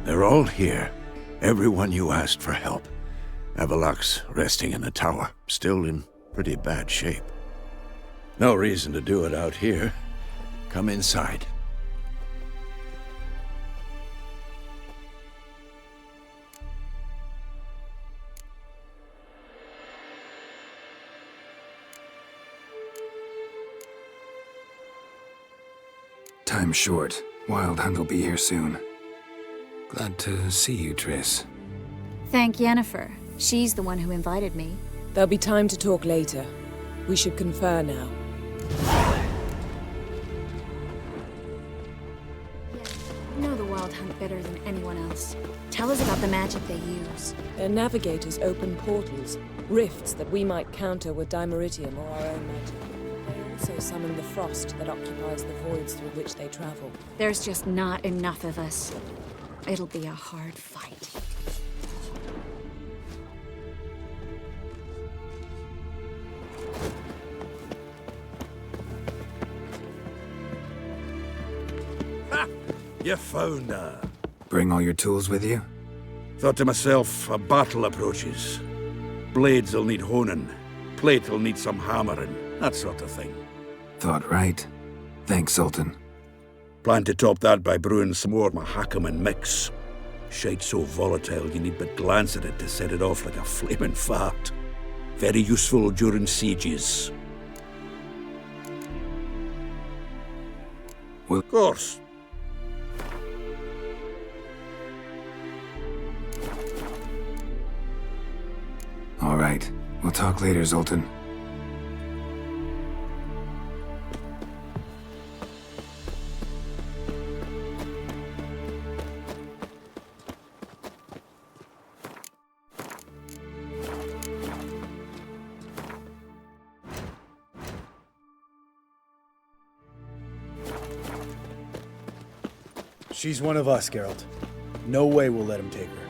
They're all here. Everyone you asked for help. Avallac'h's resting in the tower, still in pretty bad shape. No reason to do it out here. Come inside. Time's short. Wild Hunt will be here soon. Glad to see you, Triss. Thank Yennefer. She's the one who invited me. There'll be time to talk later. We should confer now. Yes, you know the Wild Hunt better than anyone else. Tell us about the magic they use. Their navigators open portals, rifts that we might counter with Dimeritium or our own magic. They also summon the frost that occupies the voids through which they travel. There's just not enough of us. It'll be a hard fight. Ha! You found her. Bring all your tools with you? Thought to myself, a battle approaches. Blades'll need honing. Plate'll need some hammering. That sort of thing. Thought right. Thanks, Sultan. Plan to top that by brewing some more Mahakaman mix. Shite so volatile you need but glance at it to set it off like a flaming fart. Very useful during sieges. Well, of course. All right. We'll talk later, Zoltan. She's one of us, Geralt. No way we'll let him take her.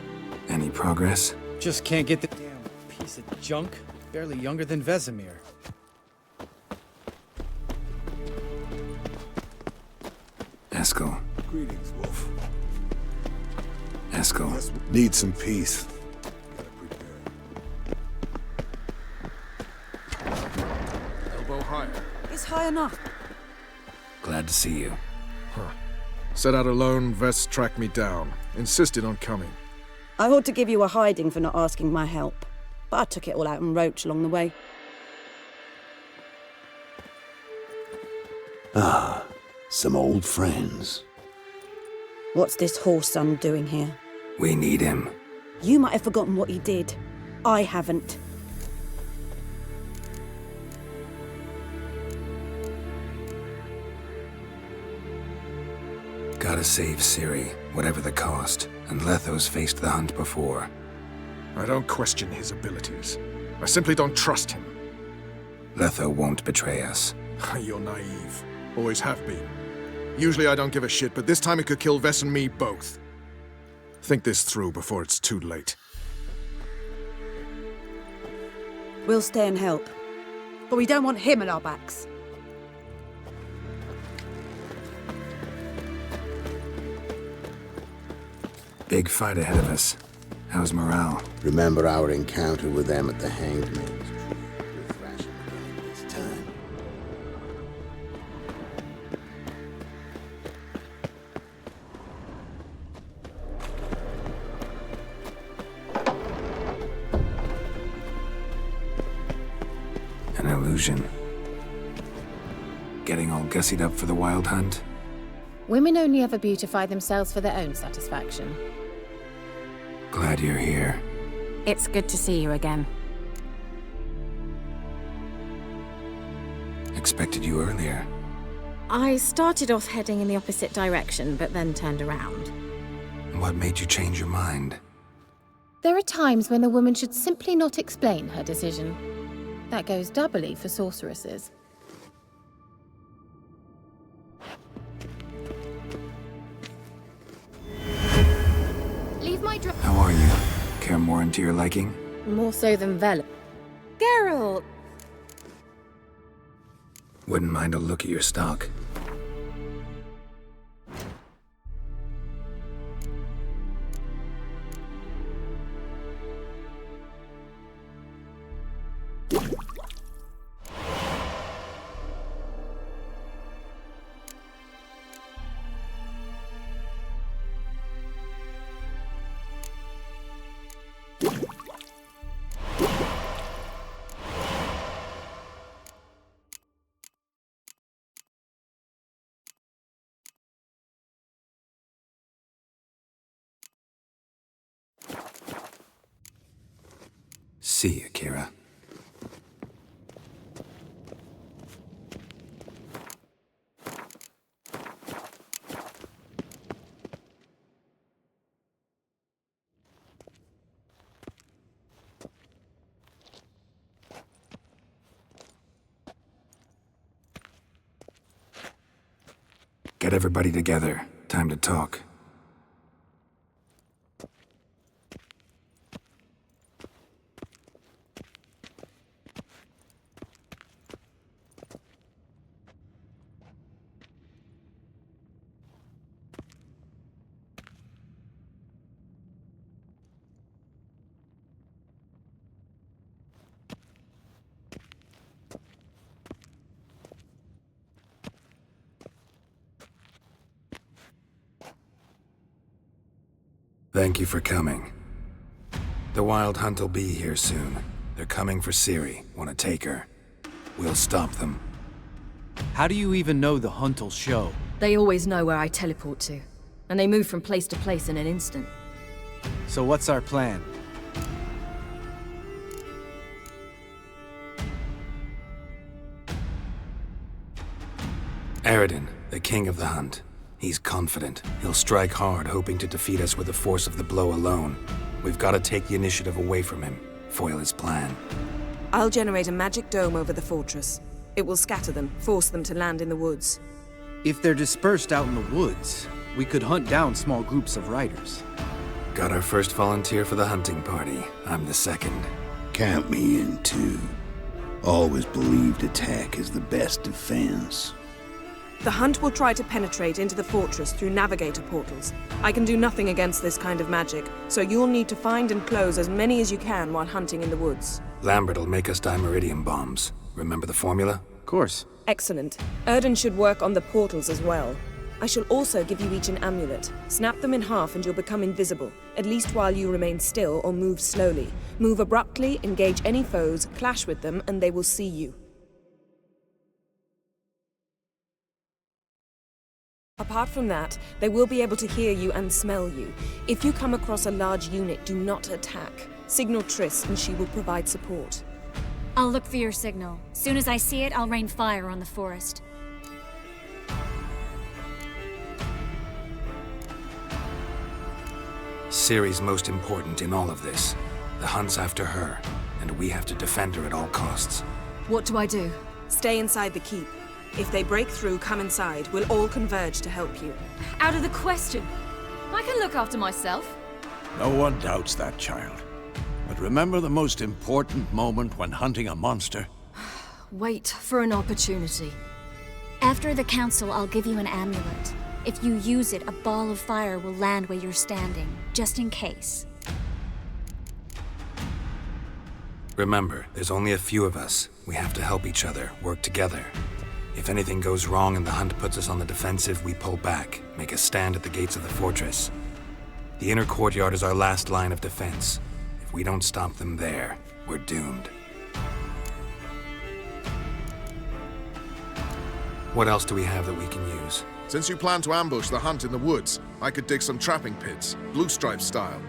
Any progress? Just can't get the damn piece of junk. Barely younger than Vesemir. Eskel. Greetings, Wolf. Eskel. Need some peace. Gotta prepare. Elbow higher. It's high enough. Glad to see you. Set out alone, Vess tracked me down. Insisted on coming. I ought to give you a hiding for not asking my help, but I took it all out in Roach along the way. Ah, some old friends. What's this whoreson doing here? We need him. You might have forgotten what he did. I haven't. Gotta save Ciri, whatever the cost. And Letho's faced the hunt before. I don't question his abilities. I simply don't trust him. Letho won't betray us. You're naive. Always have been. Usually I don't give a shit, but this time it could kill Vess and me both. Think this through before it's too late. We'll stay and help. But we don't want him at our backs. Big fight ahead of us. How's morale? Remember our encounter with them at the Hanged Man's Tree. We're thrashing again this time. An illusion. Getting all gussied up for the Wild Hunt? Women only ever beautify themselves for their own satisfaction. Glad you're here. It's good to see you again. Expected you earlier. I started off heading in the opposite direction, but then turned around. What made you change your mind? There are times when a woman should simply not explain her decision. That goes doubly for sorceresses. Leave my How are you? Care more into your liking? More so than Velen. Geralt! Wouldn't mind a look at your stock. See you, Kira. Get everybody together. Time to talk. Thank you for coming. The Wild Hunt will be here soon. They're coming for Ciri. Want to take her. We'll stop them. How do you even know the Hunt'll show? They always know where I teleport to, and they move from place to place in an instant. So what's our plan? Aradin, the king of the Hunt. He's confident. He'll strike hard, hoping to defeat us with the force of the blow alone. We've got to take the initiative away from him, foil his plan. I'll generate a magic dome over the fortress. It will scatter them, force them to land in the woods. If they're dispersed out in the woods, we could hunt down small groups of riders. Got our first volunteer for the hunting party. I'm the second. Count me in, too. Always believed attack is the best defense. The Hunt will try to penetrate into the fortress through navigator portals. I can do nothing against this kind of magic, so you'll need to find and close as many as you can while hunting in the woods. Lambert'll make us dimeridium bombs. Remember the formula? Of course. Excellent. Erden should work on the portals as well. I shall also give you each an amulet. Snap them in half and you'll become invisible, at least while you remain still or move slowly. Move abruptly, engage any foes, clash with them, and they will see you. Apart from that, they will be able to hear you and smell you. If you come across a large unit, do not attack. Signal Triss and she will provide support. I'll look for your signal. Soon as I see it, I'll rain fire on the forest. Ciri's most important in all of this. The Hunt's after her, and we have to defend her at all costs. What do I do? Stay inside the keep. If they break through, come inside. We'll all converge to help you. Out of the question. I can look after myself. No one doubts that, child. But remember the most important moment when hunting a monster? Wait for an opportunity. After the council, I'll give you an amulet. If you use it, a ball of fire will land where you're standing, just in case. Remember, there's only a few of us. We have to help each other, work together. If anything goes wrong and the Hunt puts us on the defensive, we pull back, make a stand at the gates of the fortress. The inner courtyard is our last line of defense. If we don't stop them there, we're doomed. What else do we have that we can use? Since you plan to ambush the Hunt in the woods, I could dig some trapping pits, Blue Stripe style.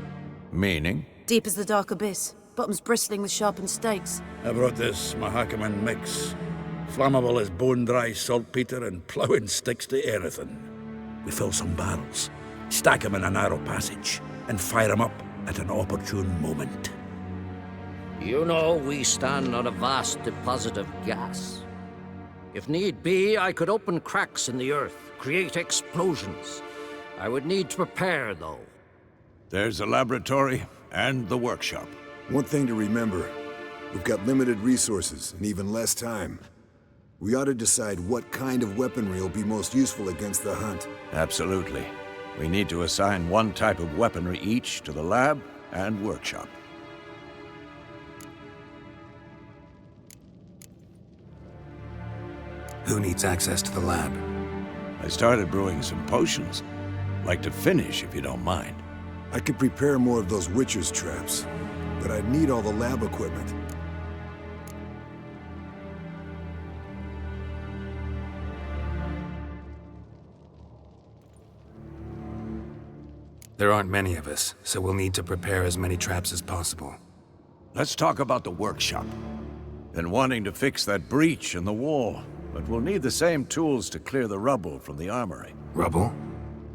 Meaning? Deep as the dark abyss, bottoms bristling with sharpened stakes. I brought this Mahakaman mix. Flammable as bone-dry saltpeter and ploughing sticks to anything. We fill some barrels, stack them in a narrow passage, and fire them up at an opportune moment. You know, we stand on a vast deposit of gas. If need be, I could open cracks in the earth, create explosions. I would need to prepare, though. There's a laboratory and the workshop. One thing to remember, we've got limited resources and even less time. We ought to decide what kind of weaponry will be most useful against the Hunt. Absolutely. We need to assign one type of weaponry each to the lab and workshop. Who needs access to the lab? I started brewing some potions. Like to finish, if you don't mind. I could prepare more of those Witcher's traps, but I'd need all the lab equipment. There aren't many of us, so we'll need to prepare as many traps as possible. Let's talk about the workshop. Been wanting to fix that breach in the wall, but we'll need the same tools to clear the rubble from the armory. Rubble?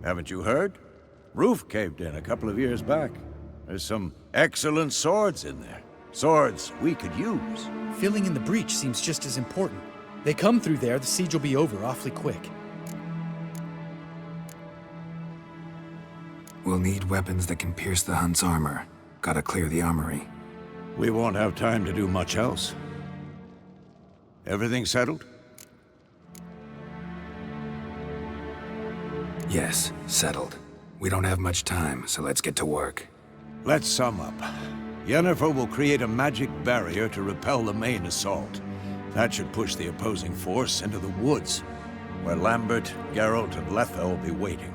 Haven't you heard? Roof caved in a couple of years back. There's some excellent swords in there. Swords we could use. Filling in the breach seems just as important. They come through there, the siege will be over awfully quick. We'll need weapons that can pierce the Hunt's armor. Gotta clear the armory. We won't have time to do much else. Everything settled? Yes, settled. We don't have much time, so let's get to work. Let's sum up. Yennefer will create a magic barrier to repel the main assault. That should push the opposing force into the woods, where Lambert, Geralt, and Letha will be waiting.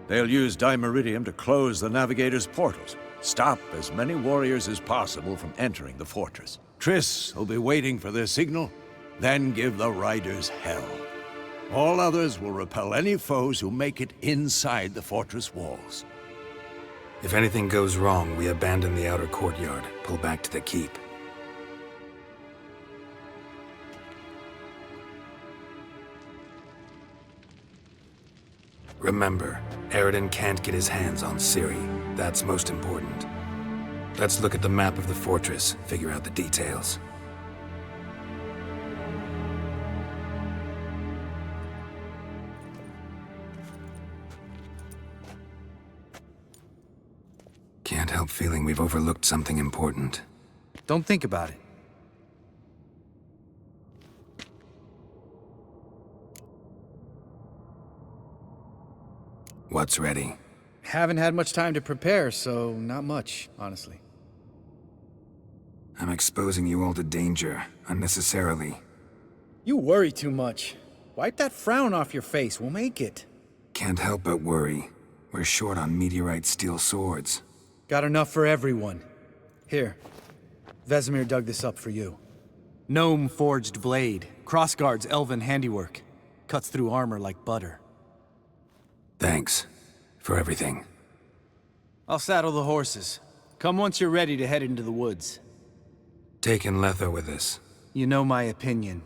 They'll use Dimeridium to close the Navigator's portals, stop as many warriors as possible from entering the fortress. Triss will be waiting for their signal, then give the riders hell. All others will repel any foes who make it inside the fortress walls. If anything goes wrong, we abandon the outer courtyard, pull back to the keep. Remember, Aroden can't get his hands on Ciri. That's most important. Let's look at the map of the fortress, figure out the details. Can't help feeling we've overlooked something important. Don't think about it. What's ready? Haven't had much time to prepare, so not much, honestly. I'm exposing you all to danger, unnecessarily. You worry too much. Wipe that frown off your face, we'll make it. Can't help but worry. We're short on meteorite steel swords. Got enough for everyone. Here, Vesemir dug this up for you. Gnome forged blade, Crossguard's elven handiwork. Cuts through armor like butter. Thanks for everything. I'll saddle the horses. Come once you're ready to head into the woods. Taking Letha with us. You know my opinion.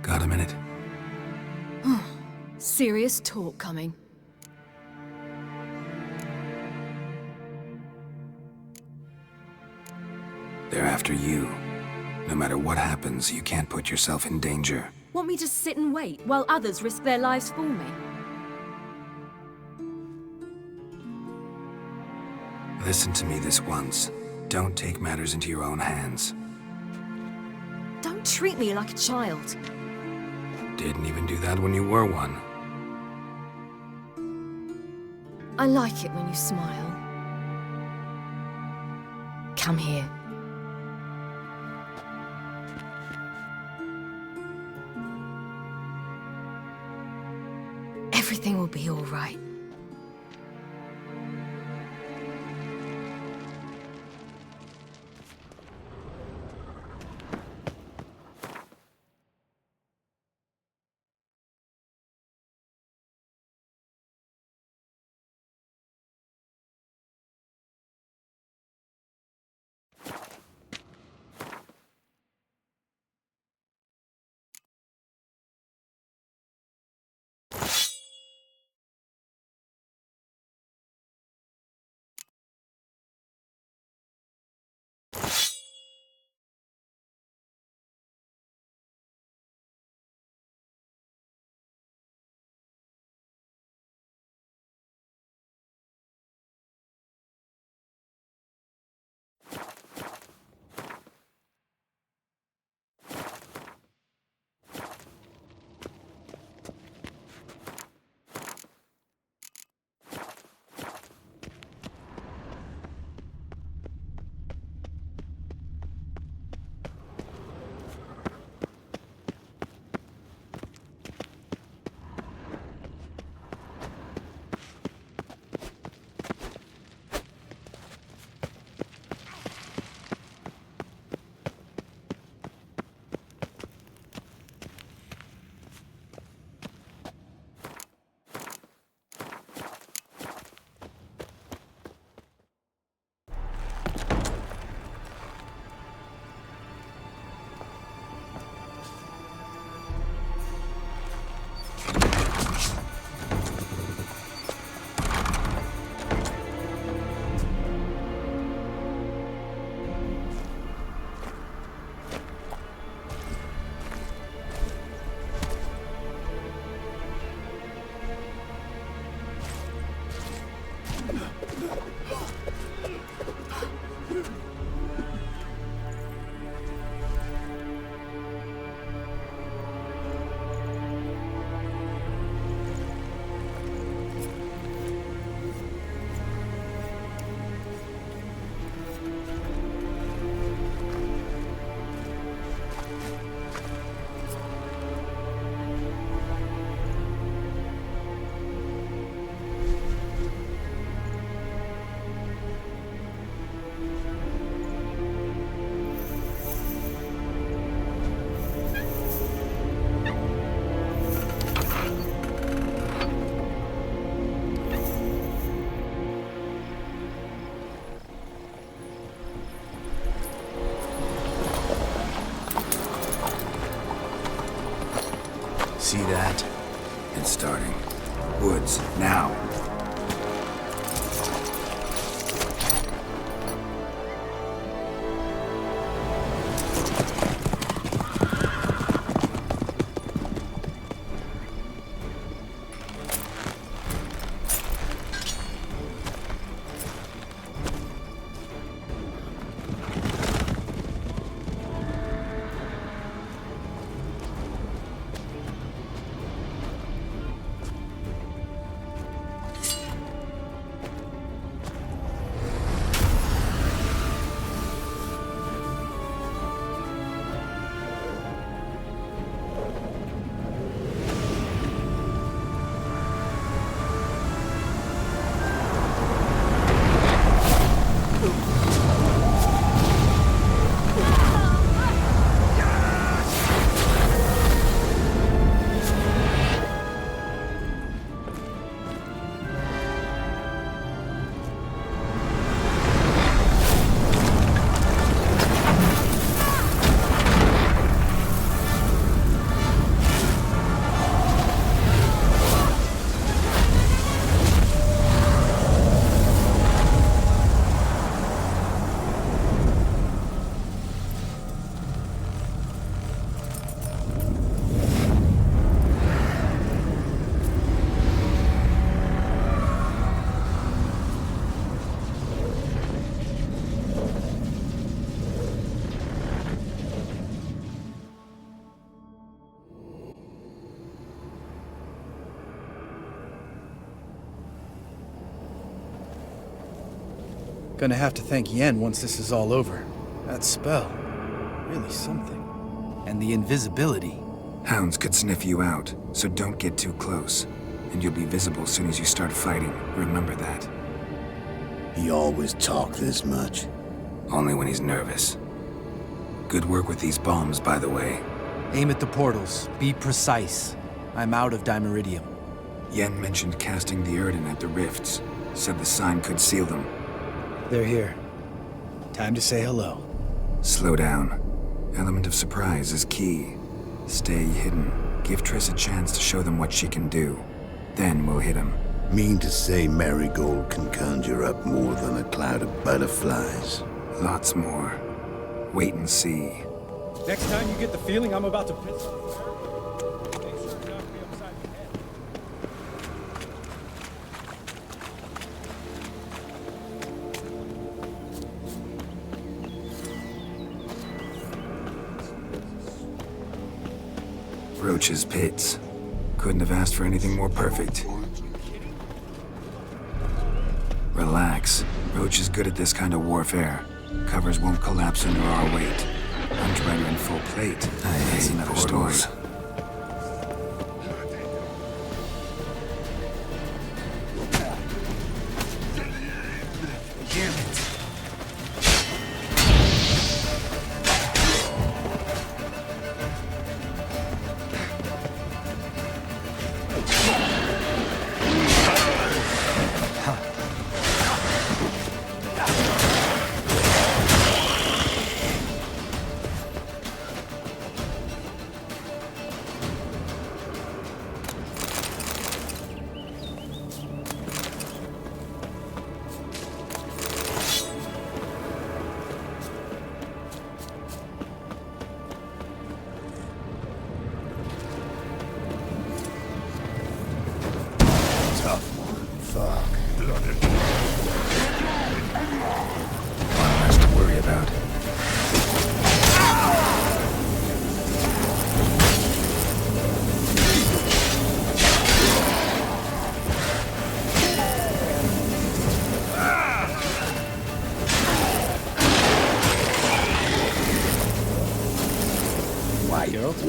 Got a minute? Serious talk coming. They're after you. No matter what happens, you can't put yourself in danger. Want me to sit and wait while others risk their lives for me? Listen to me this once. Don't take matters into your own hands. Don't treat me like a child. Didn't even do that when you were one. I like it when you smile. Come here. Everything will be all right. see that? It's starting. Woods, now. Gonna have to thank Yen once this is all over. That spell, really something. And the invisibility. Hounds could sniff you out, so don't get too close. And you'll be visible as soon as you start fighting. Remember that. He always talk this much? Only when he's nervous. Good work with these bombs, by the way. Aim at the portals. Be precise. I'm out of Dimeridium. Yen mentioned casting the Erden at the rifts. Said the sign could seal them. They're here. Time to say hello. Slow down. Element of surprise is key. Stay hidden. Give Triss a chance to show them what she can do. Then we'll hit him. Mean to say Marigold can conjure up more than a cloud of butterflies? Lots more. Wait and see. Next time you get the feeling I'm about to piss off, make sure to knock me upside the head. Roach's pits. Couldn't have asked for anything more perfect. Relax. Roach is good at this kind of warfare. Covers won't collapse under our weight. Huntrider in full plate. That's another story. Damn it.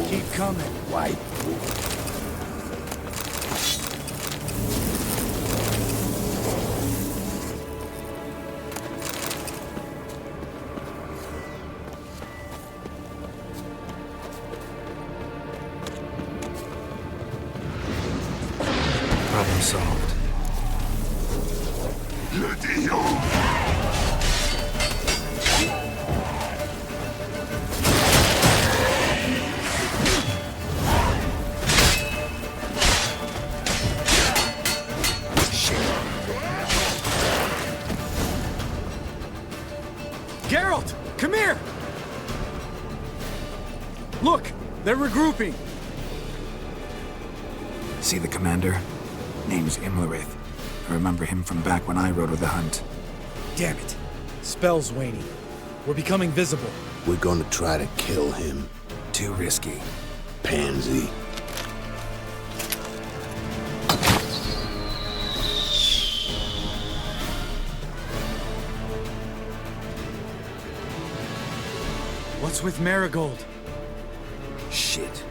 Keep coming. White. Problem solved. Geralt! Come here! Look! They're regrouping! See the commander? Name's Imlerith. I remember him from back when I rode with the hunt. Damn it. Spell's waning. We're becoming visible. We're gonna try to kill him. Too risky. Pansy. What's with Marigold? Shit.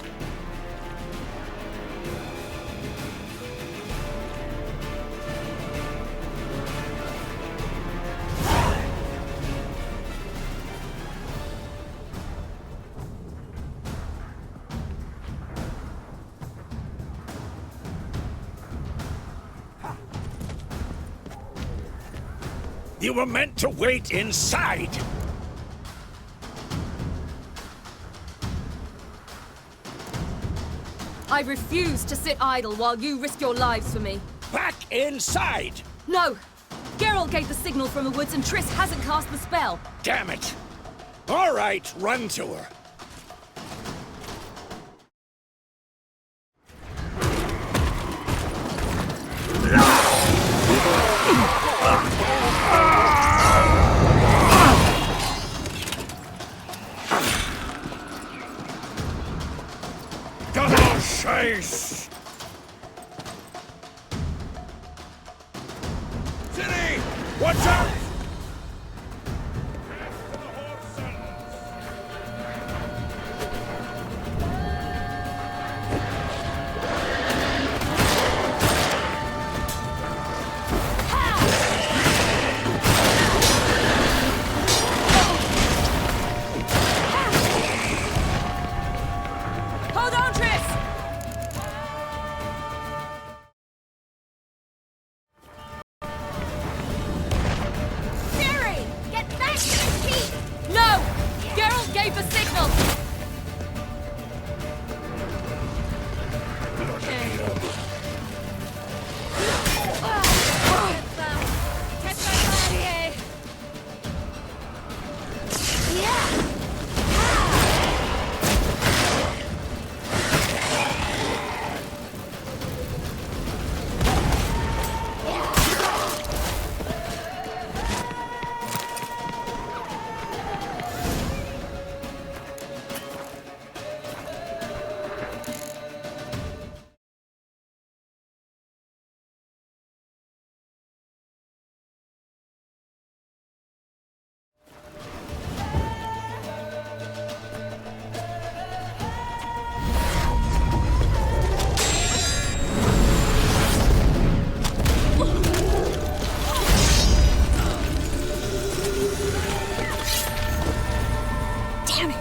You were meant to wait inside! I refuse to sit idle while you risk your lives for me. Back inside! No! Geralt gave the signal from the woods and Triss hasn't cast the spell. Damn it! All right, run to her. Double chase! City! Watch out! Hold on, Triss! Ciri! Get back to the keep! No! Geralt gave the signal! Damn it!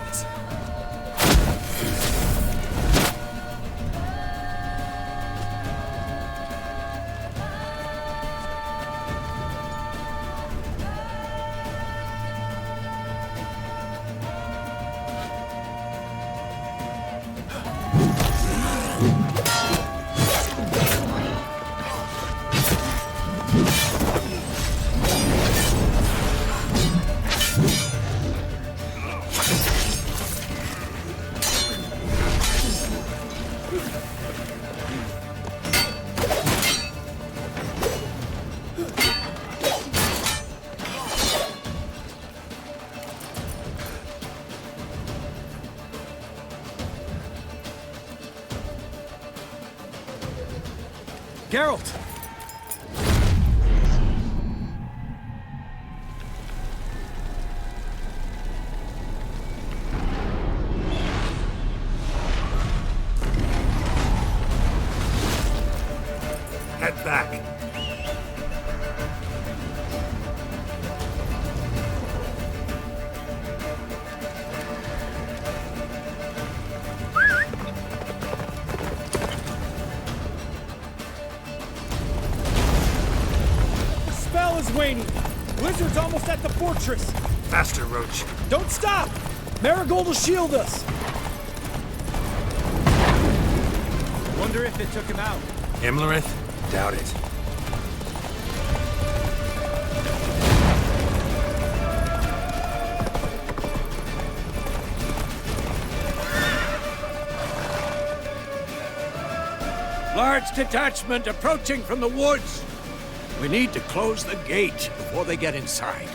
Geralt! Head back. Spell is waning. Blizzard's almost at the fortress. Faster, Roach. Don't stop! Marigold will shield us. Wonder if it took him out. Imlerith? Doubt it. Large detachment approaching from the woods. We need to close the gate before they get inside.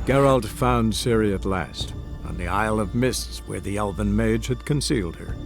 Geralt found Ciri at last, on the Isle of Mists where the elven mage had concealed her.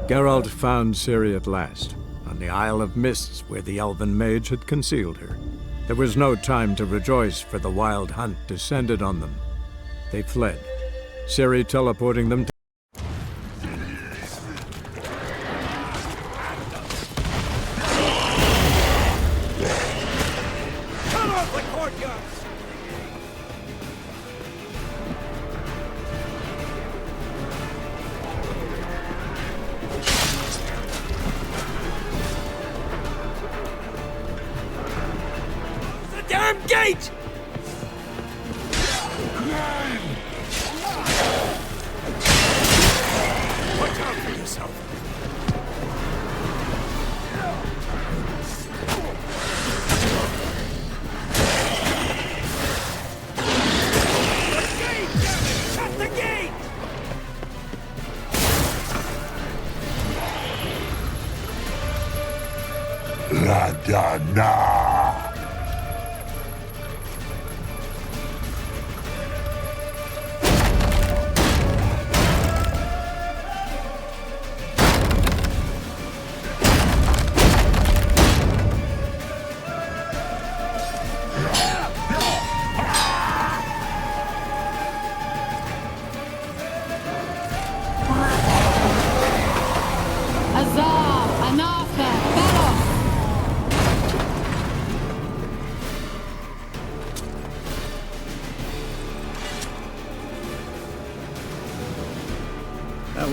Geralt found Ciri at last, on the Isle of Mists where the elven mage had concealed her. There was no time to rejoice, for the wild hunt descended on them. They fled, Ciri teleporting them to Cut off the courtyard! Damn gate! Watch out for yourself. The gate! Shut the gate! Radana!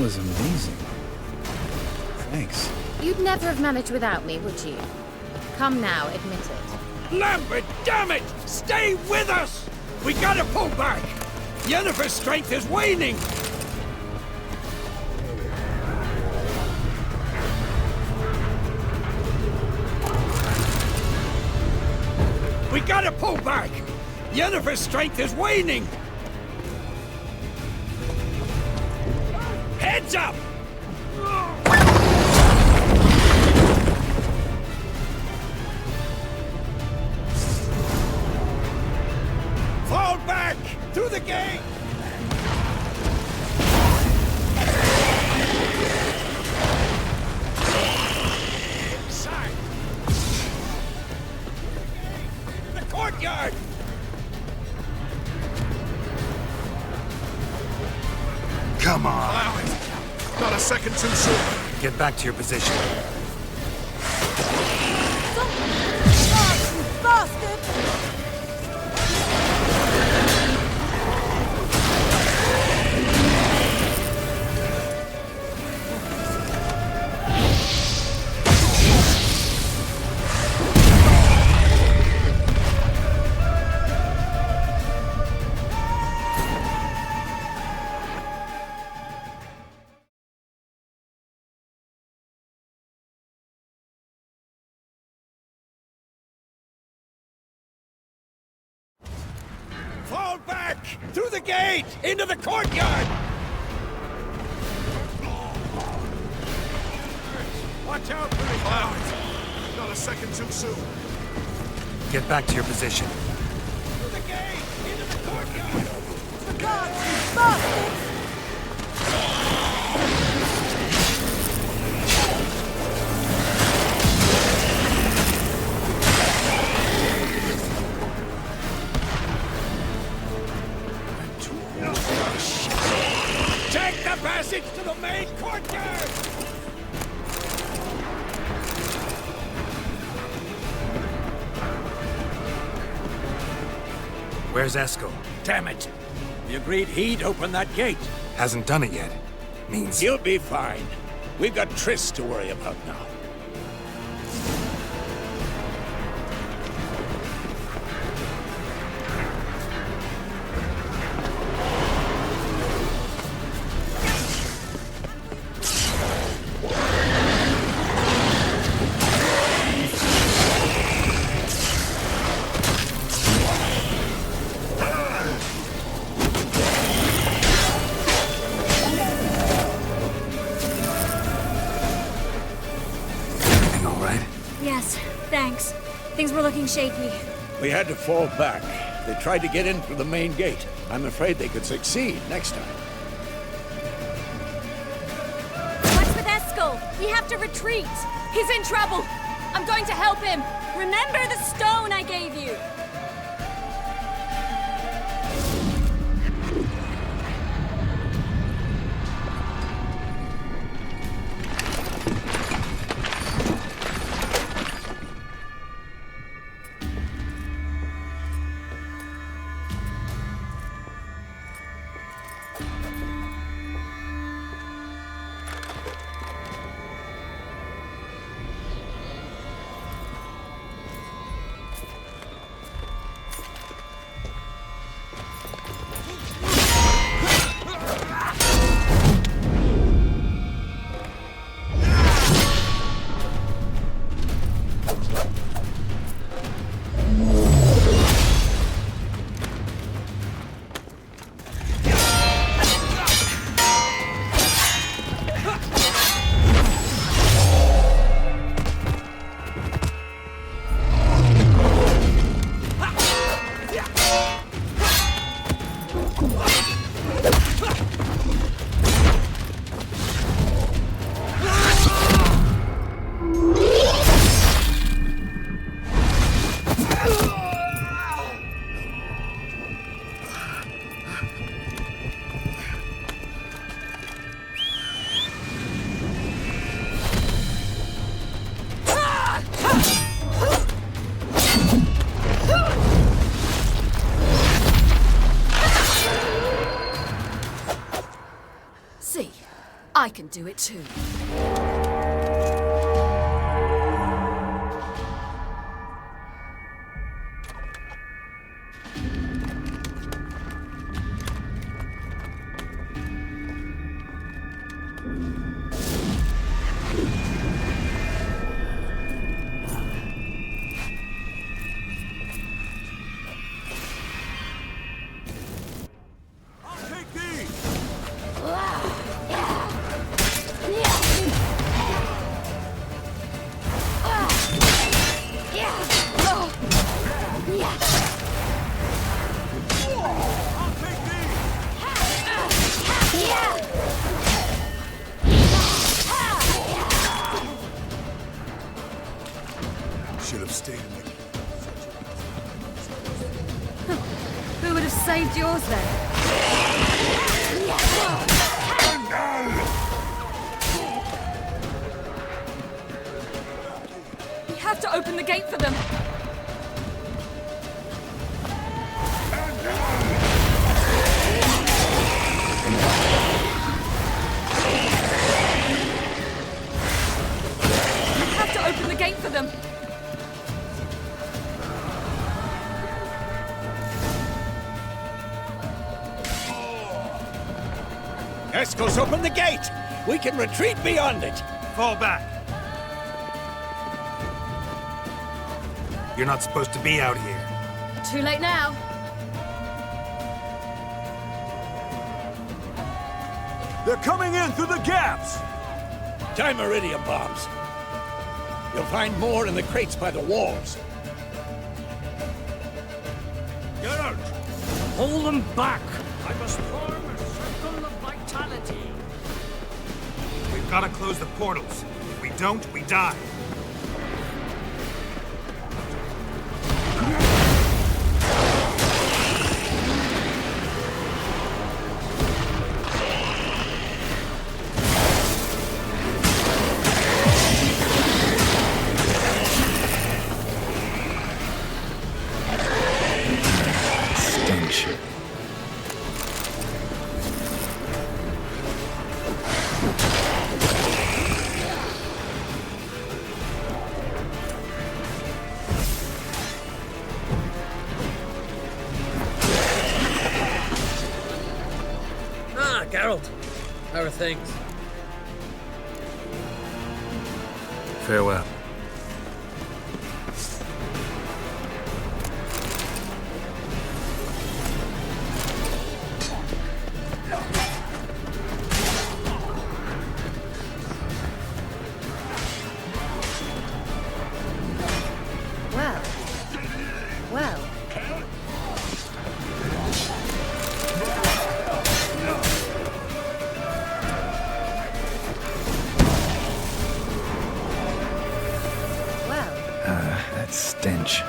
was amazing. Thanks. You'd never have managed without me, would you? Come now, admit it. Lambert, damn it! Stay with us! We gotta pull back! Yennefer's strength is waning! We gotta pull back! Yennefer's strength is waning! Heads up! Fall back! Through the gate! Inside! The courtyard! Come on. Allow it. Not a second too soon. Get back to your position. Bastard! Fall back! Through the gate! Into the courtyard! Watch out for the clouds! Not a second too soon. Get back to your position. Through the gate! Into the courtyard! The guards, you bastards! Take the passage to the main courtyard! Where's Eskel? Damn it! We agreed he'd open that gate. Hasn't done it yet. Means... He'll be fine. We've got Triss to worry about now. Yes, thanks. Things were looking shaky. We had to fall back. They tried to get in through the main gate. I'm afraid they could succeed next time. What's with Eskel? We have to retreat. He's in trouble. I'm going to help him. Remember the stone I gave you. can do it too. Should have stayed in the... Who would have saved yours then? We have to open the gate for them. We have to open the gate for them. Escos, open the gate! We can retreat beyond it! Fall back. You're not supposed to be out here. Too late now. They're coming in through the gaps! Time Iridium bombs. You'll find more in the crates by the walls. Get out! Hold them back! I must form a circle of vitality. We've got to close the portals. If we don't, we die. Geralt, how are things? Farewell. Well. Well. That stench.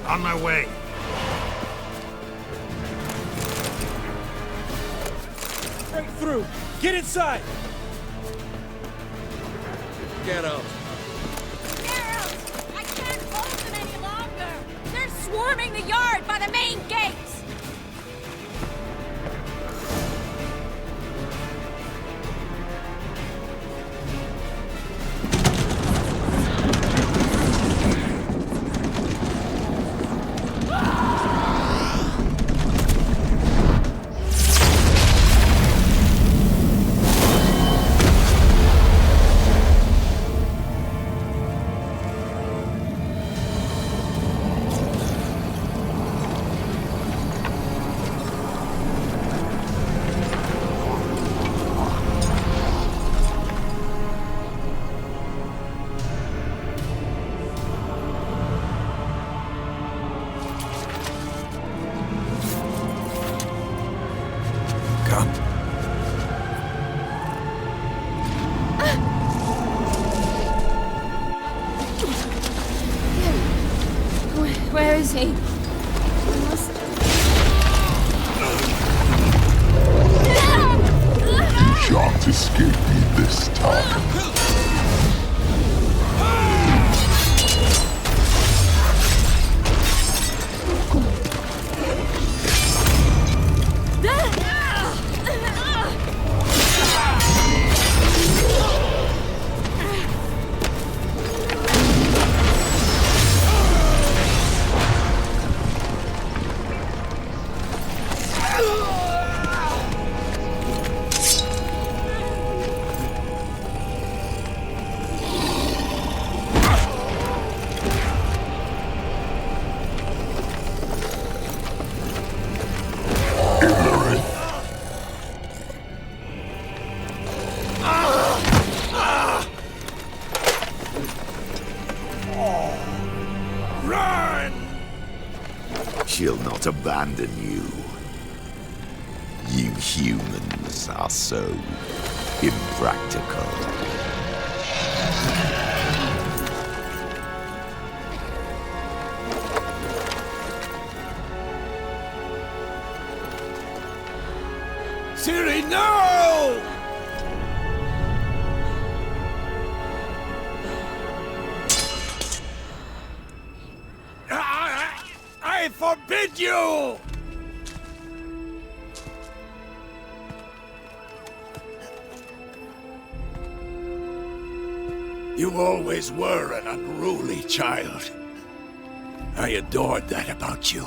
On my way. Break through! Get inside! Get out. Geralt! I can't hold them any longer! They're swarming the yard by the main gates! Where is he? You shan't escape me this time. She'll not abandon you. You humans are so impractical. Ciri, no! I forbid you! You always were an unruly child. I adored that about you.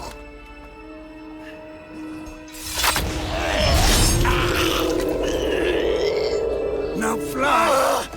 Now fly!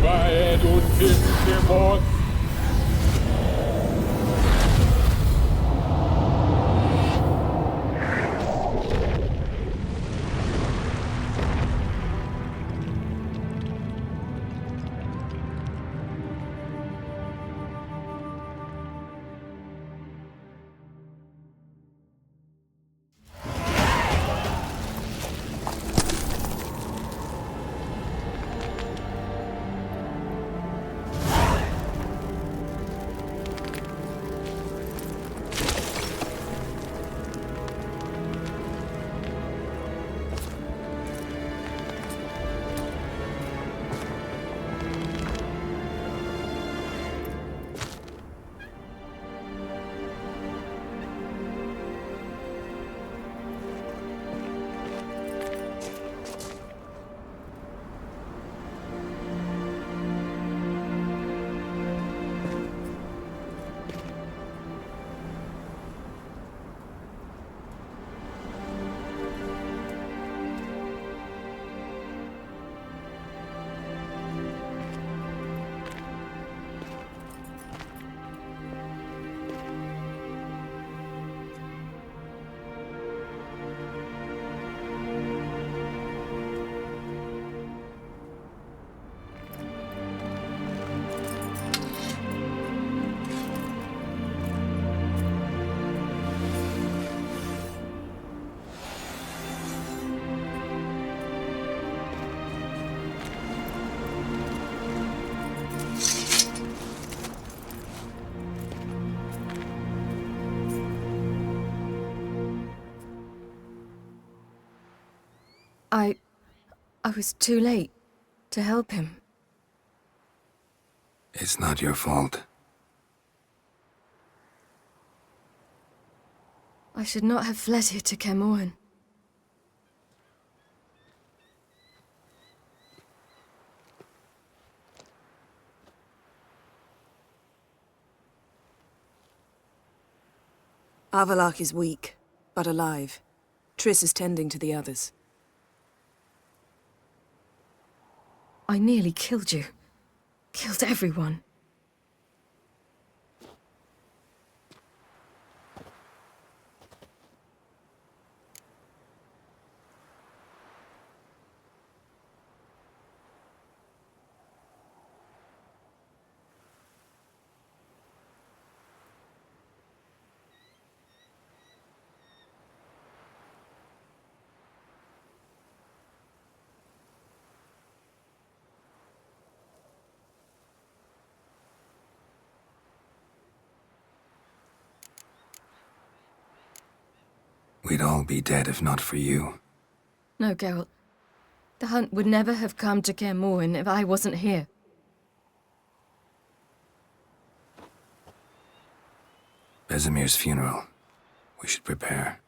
Weit und im Mond. I was too late to help him. It's not your fault. I should not have fled here to Kaer Morhen. Avallac'h is weak, but alive. Triss is tending to the others. I nearly killed you. Killed everyone. We'd all be dead if not for you. No, Geralt. The hunt would never have come to Kaer Morhen if I wasn't here. Vesemir's funeral. We should prepare.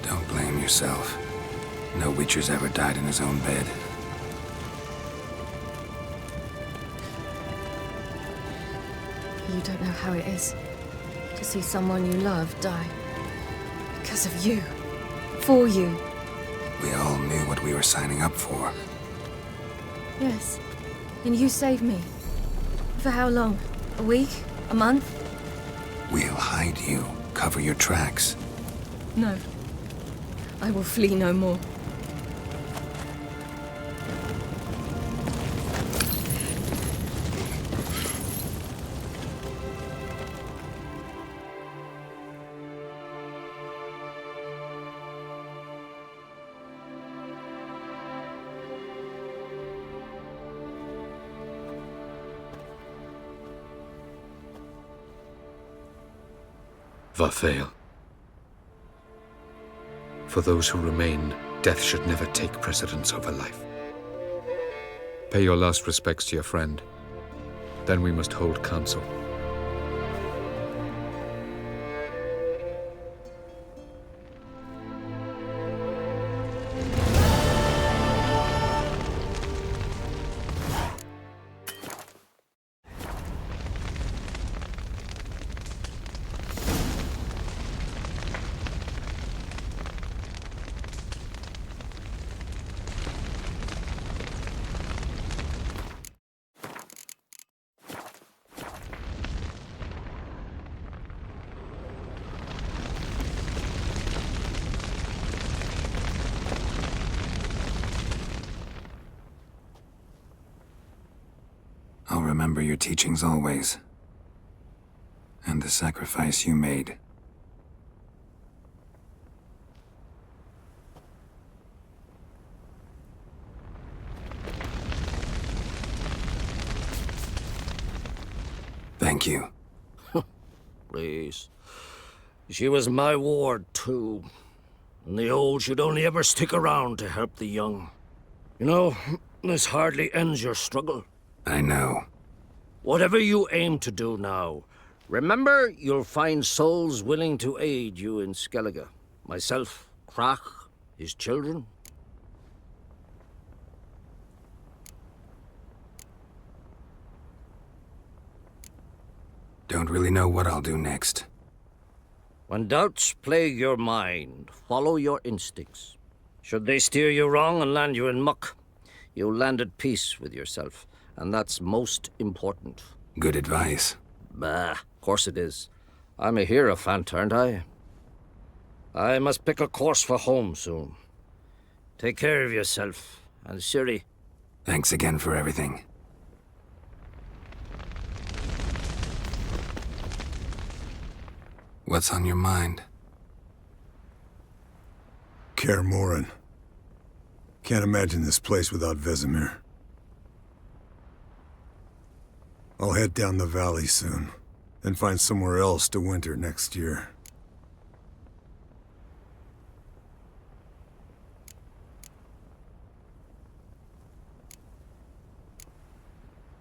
Don't blame yourself. No Witcher's ever died in his own bed. You don't know how it is to see someone you love die. Because of you. For you. We all knew what we were signing up for. Yes. And you saved me. For how long? A week? A month? We'll hide you. Cover your tracks. No. I will flee no more. Varthael. For those who remain, death should never take precedence over life. Pay your last respects to your friend. Then we must hold council. remember your teachings always. And the sacrifice you made. Thank you. Please. She was my ward, too. And the old should only ever stick around to help the young. You know, this hardly ends your struggle. I know. Whatever you aim to do now, remember you'll find souls willing to aid you in Skellige. Myself, Crach, his children. Don't really know what I'll do next. When doubts plague your mind, follow your instincts. Should they steer you wrong and land you in muck, you'll land at peace with yourself, and that's most important. Good advice. Bah, of course it is. I'm a hierophant, aren't I? I must pick a course for home soon. Take care of yourself, and Ciri. Thanks again for everything. What's on your mind? Kaer Morhen. Can't imagine this place without Vesemir. I'll head down the valley soon, then find somewhere else to winter next year.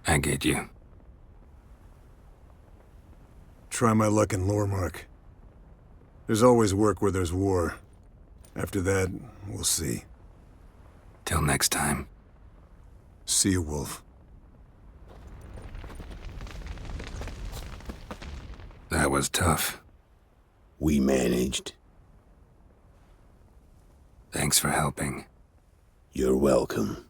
I get you. Try my luck in Lormark. There's always work where there's war. After that, we'll see. Till next time. See you, Wolf. That was tough. We managed. Thanks for helping. You're welcome.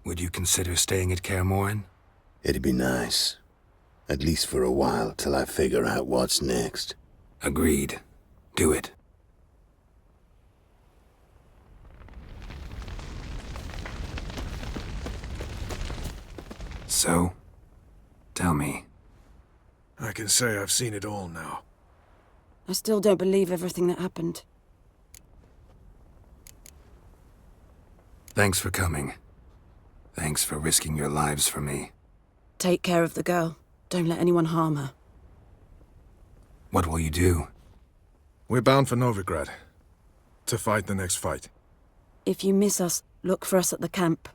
Would you consider staying at Kaer Morhen? It'd be nice. At least for a while, till I figure out what's next. Agreed. Do it. So, tell me. I can say I've seen it all now. I still don't believe everything that happened. Thanks for coming. Thanks for risking your lives for me. Take care of the girl. Don't let anyone harm her. What will you do? We're bound for Novigrad. To fight the next fight. If you miss us, look for us at the camp.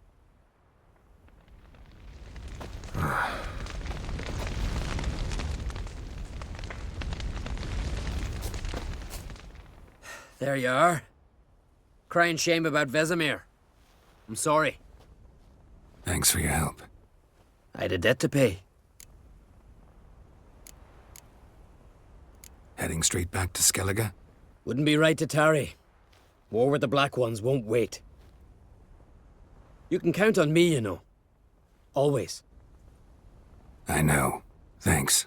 There you are. Crying shame about Vesemir. I'm sorry. Thanks for your help. I had a debt to pay. Heading straight back to Skellige? Wouldn't be right to tarry. War with the Black Ones won't wait. You can count on me, you know. Always. I know. Thanks.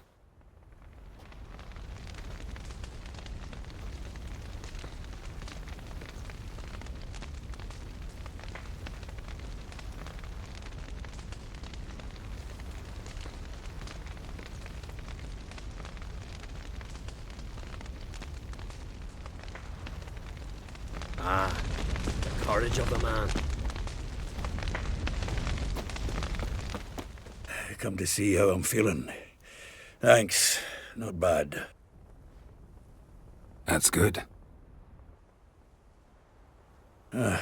Ah, the courage of the man. Come to see how I'm feeling. Thanks. Not bad. That's good.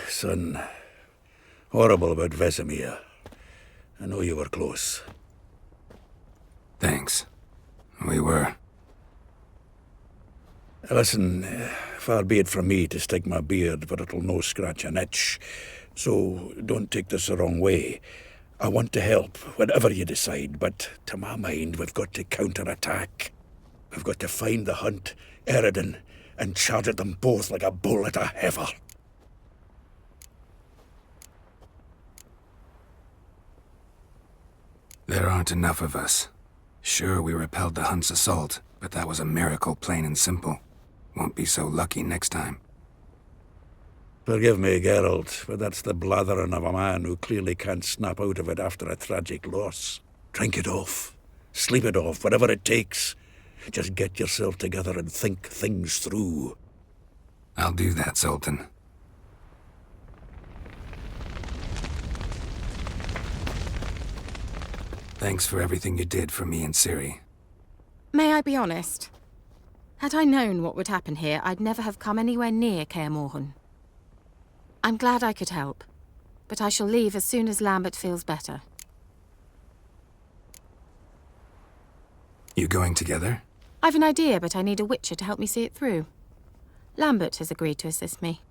Son. Horrible about Vesemir. I know you were close. Thanks. We were. Listen, far be it from me to stick my beard, but it'll no scratch an itch. So don't take this the wrong way. I want to help, whatever you decide, but to my mind, we've got to counterattack. We've got to find the Hunt, Eredin, and charge at them both like a bull at a heifer. There aren't enough of us. Sure, we repelled the Hunt's assault, but that was a miracle, plain and simple. Won't be so lucky next time. Forgive me, Geralt, but that's the blathering of a man who clearly can't snap out of it after a tragic loss. Drink it off. Sleep it off, whatever it takes. Just get yourself together and think things through. I'll do that, Sultan. Thanks for everything you did for me and Ciri. May I be honest? Had I known what would happen here, I'd never have come anywhere near Kaer Morhen. I'm glad I could help, but I shall leave as soon as Lambert feels better. You going together? I've an idea, but I need a witcher to help me see it through. Lambert has agreed to assist me.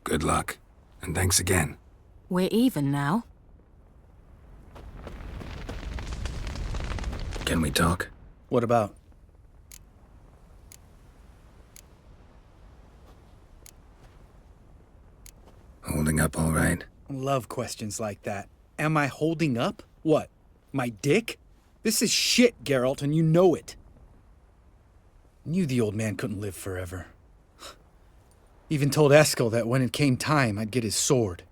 Good luck, and thanks again. We're even now. Can we talk? What about? Holding up all right? Love questions like that. Am I holding up? What? My dick? This is shit, Geralt, and you know it. Knew the old man couldn't live forever. Even told Eskel that when it came time, I'd get his sword.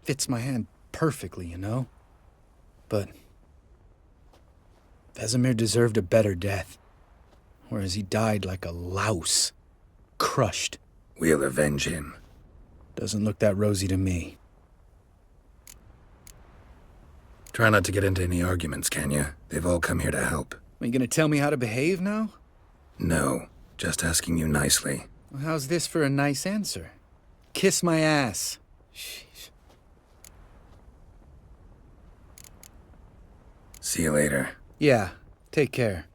Fits my hand perfectly, you know? But Vesemir deserved a better death, whereas he died like a louse, crushed. We'll avenge him. Doesn't look that rosy to me. Try not to get into any arguments, can you? They've all come here to help. Are you gonna tell me how to behave now? No, just asking you nicely. Well, how's this for a nice answer? Kiss my ass. Sheesh. See you later. Yeah, take care.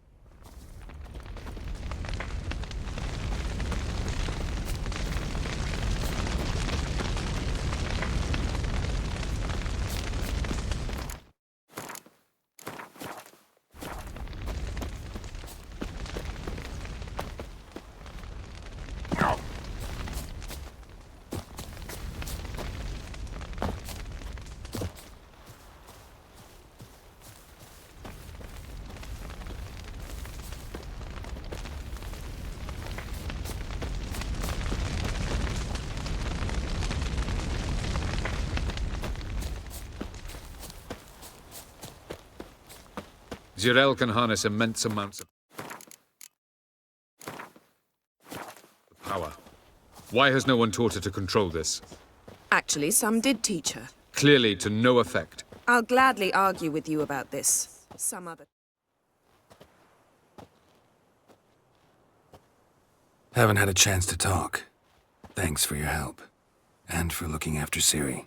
Zirael can harness immense amounts of power. Why has no one taught her to control this? Actually, some did teach her. Clearly to no effect. I'll gladly argue with you about this. Some other... Haven't had a chance to talk. Thanks for your help. And for looking after Ciri.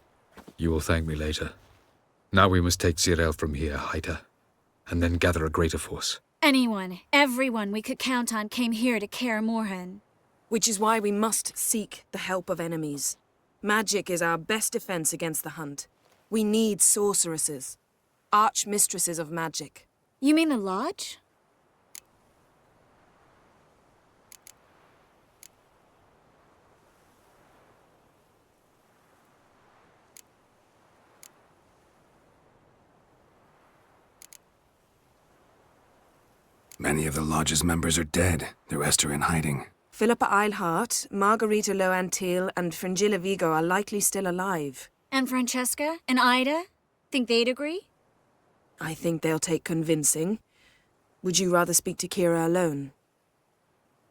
You will thank me later. Now we must take Zirael from here, hide her, and then gather a greater force. Anyone, everyone we could count on came here to Kaer Morhen. Which is why we must seek the help of enemies. Magic is our best defense against the Hunt. We need sorceresses. Archmistresses of magic. You mean the Lodge? Many of the Lodge's members are dead. The rest are in hiding. Philippa Eilhart, Margarita Loantil, and Fringilla Vigo are likely still alive. And Francesca? And Ida? Think they'd agree? I think they'll take convincing. Would you rather speak to Kira alone?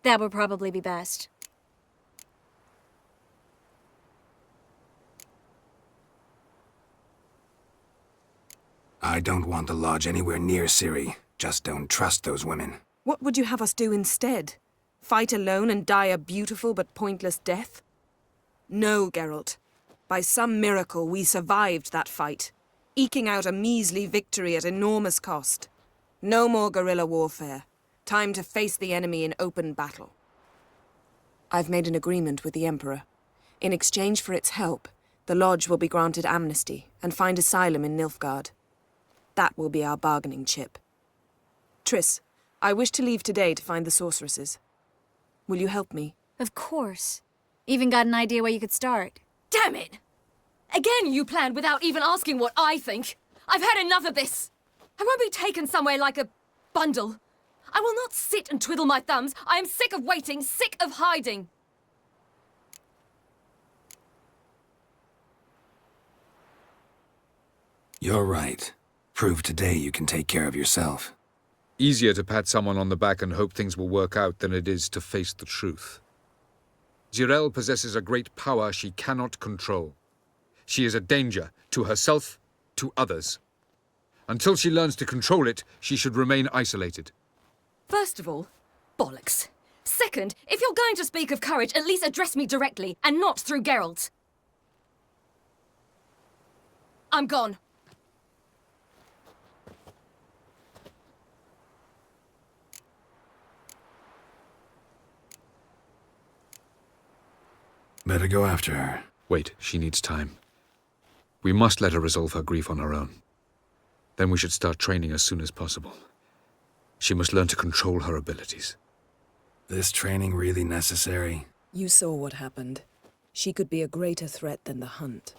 That would probably be best. I don't want the Lodge anywhere near Ciri. Just don't trust those women. What would you have us do instead? Fight alone and die a beautiful but pointless death? No, Geralt. By some miracle, we survived that fight, eking out a measly victory at enormous cost. No more guerrilla warfare. Time to face the enemy in open battle. I've made an agreement with the Emperor. In exchange for its help, the Lodge will be granted amnesty and find asylum in Nilfgaard. That will be our bargaining chip. Triss, I wish to leave today to find the sorceresses. Will you help me? Of course. Even got an idea where you could start. Damn it! Again you planned without even asking what I think. I've had enough of this. I won't be taken somewhere like a bundle. I will not sit and twiddle my thumbs. I am sick of waiting, sick of hiding. You're right. Prove today you can take care of yourself. Easier to pat someone on the back and hope things will work out than it is to face the truth. Zyrel possesses a great power she cannot control. She is a danger to herself, to others. Until she learns to control it, she should remain isolated. First of all, bollocks. Second, if you're going to speak of courage, at least address me directly, and not through Geralt. I'm gone. Better go after her. Wait, she needs time. We must let her resolve her grief on her own. Then we should start training as soon as possible. She must learn to control her abilities. This training really necessary? You saw what happened. She could be a greater threat than the Hunt.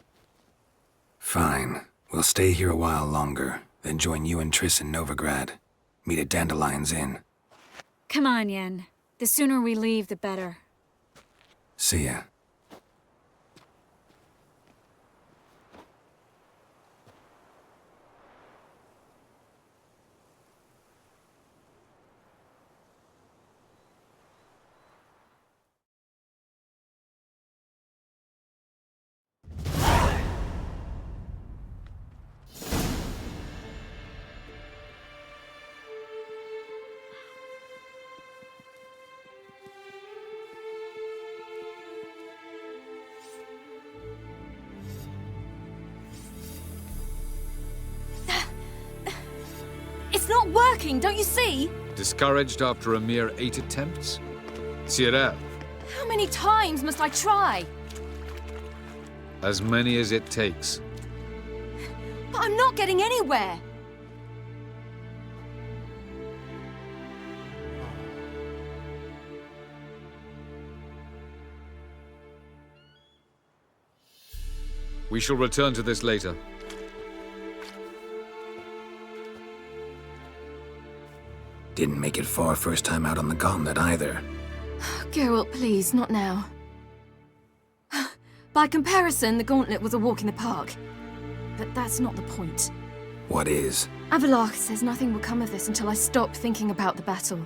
Fine. We'll stay here a while longer, then join you and Triss in Novigrad. Meet at Dandelion's Inn. Come on, Yen. The sooner we leave, the better. See ya. It's not working, don't you see? Discouraged after a mere 8 attempts? Zyrel, How many times must I try? as many as it takes. But I'm not getting anywhere. We shall return to this later. Didn't make it far first time out on the gauntlet either. Geralt, please, not now. By comparison, the gauntlet was a walk in the park. But that's not the point. What is? Avallac'h says nothing will come of this until I stop thinking about the battle.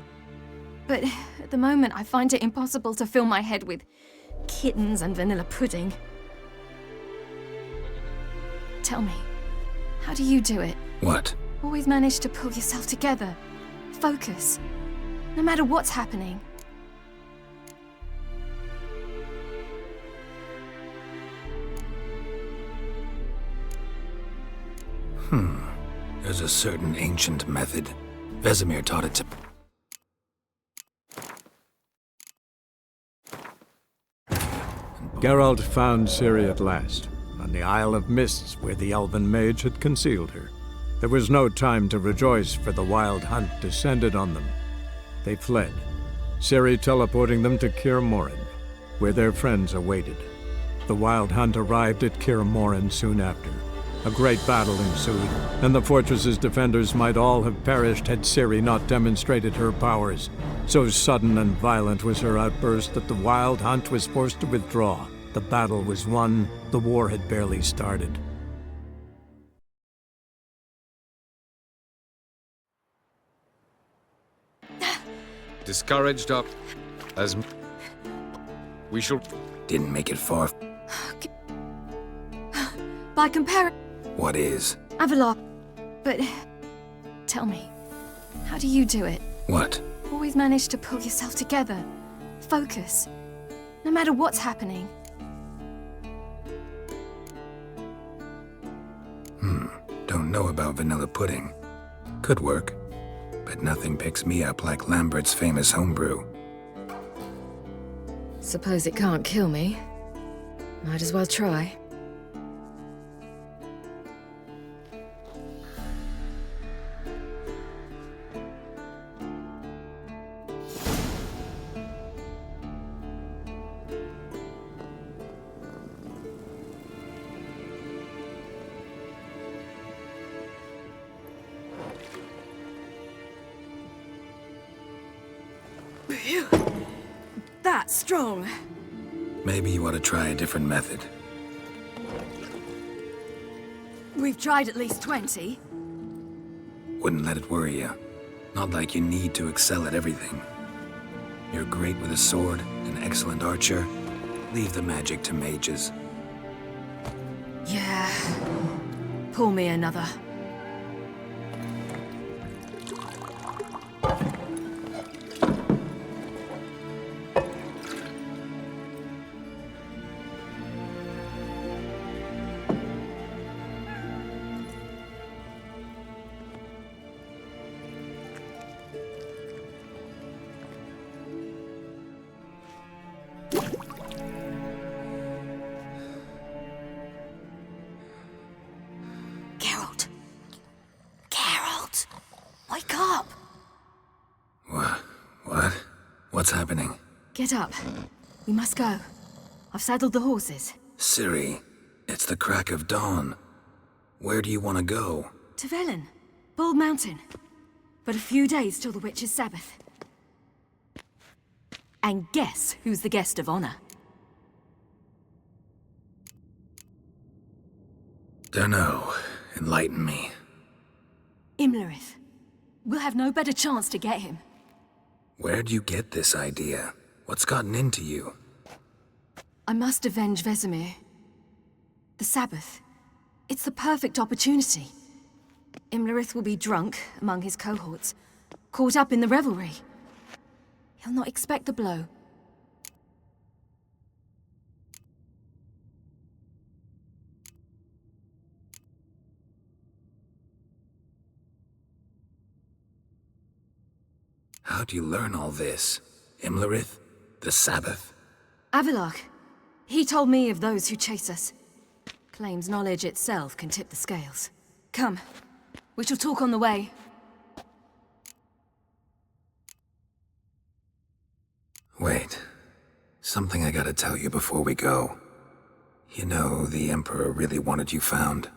But at the moment, I find it impossible to fill my head with kittens and vanilla pudding. Tell me, how do you do it? What? Always manage to pull yourself together. Focus. No matter what's happening. There's a certain ancient method. Vesemir taught it to... Geralt found Ciri at last, on the Isle of Mists where the Elven mage had concealed her. There was no time to rejoice, for the Wild Hunt descended on them. They fled, Ciri teleporting them to Kaer Morhen, where their friends awaited. The Wild Hunt arrived at Kaer Morhen soon after. A great battle ensued, and the fortress's defenders might all have perished had Ciri not demonstrated her powers. So sudden and violent was her outburst that the Wild Hunt was forced to withdraw. The battle was won, the war had barely started. Discouraged up as... We shall... Didn't make it far... By comparison... What is? Avallac'h. But... Tell me, how do you do it? What? Always manage to pull yourself together. Focus. No matter what's happening. Don't know about vanilla pudding. Could work. But nothing picks me up like Lambert's famous homebrew. Suppose it can't kill me. Might as well try. That's strong. Maybe you ought to try a different method. We've tried at least 20. Wouldn't let it worry you. Not like you need to excel at everything. You're great with a sword, an excellent archer. Leave the magic to mages. Yeah. Pull me another. Wake up! What? What's happening? Get up. We must go. I've saddled the horses. Ciri, it's the crack of dawn. Where do you want to go? To Velen. Bald Mountain. But a few days till the Witch's Sabbath. And guess who's the guest of honor? Dunno. Enlighten me. Imlerith. We'll have no better chance to get him. Where'd you get this idea? What's gotten into you? I must avenge Vesemir. The Sabbath. It's the perfect opportunity. Imlerith will be drunk among his cohorts, caught up in the revelry. He'll not expect the blow. How'd you learn all this? Imlerith? The Sabbath? Avilark. He told me of those who chase us. Claims knowledge itself can tip the scales. Come. We shall talk on the way. Wait. Something I gotta tell you before we go. You know, the Emperor really wanted you found.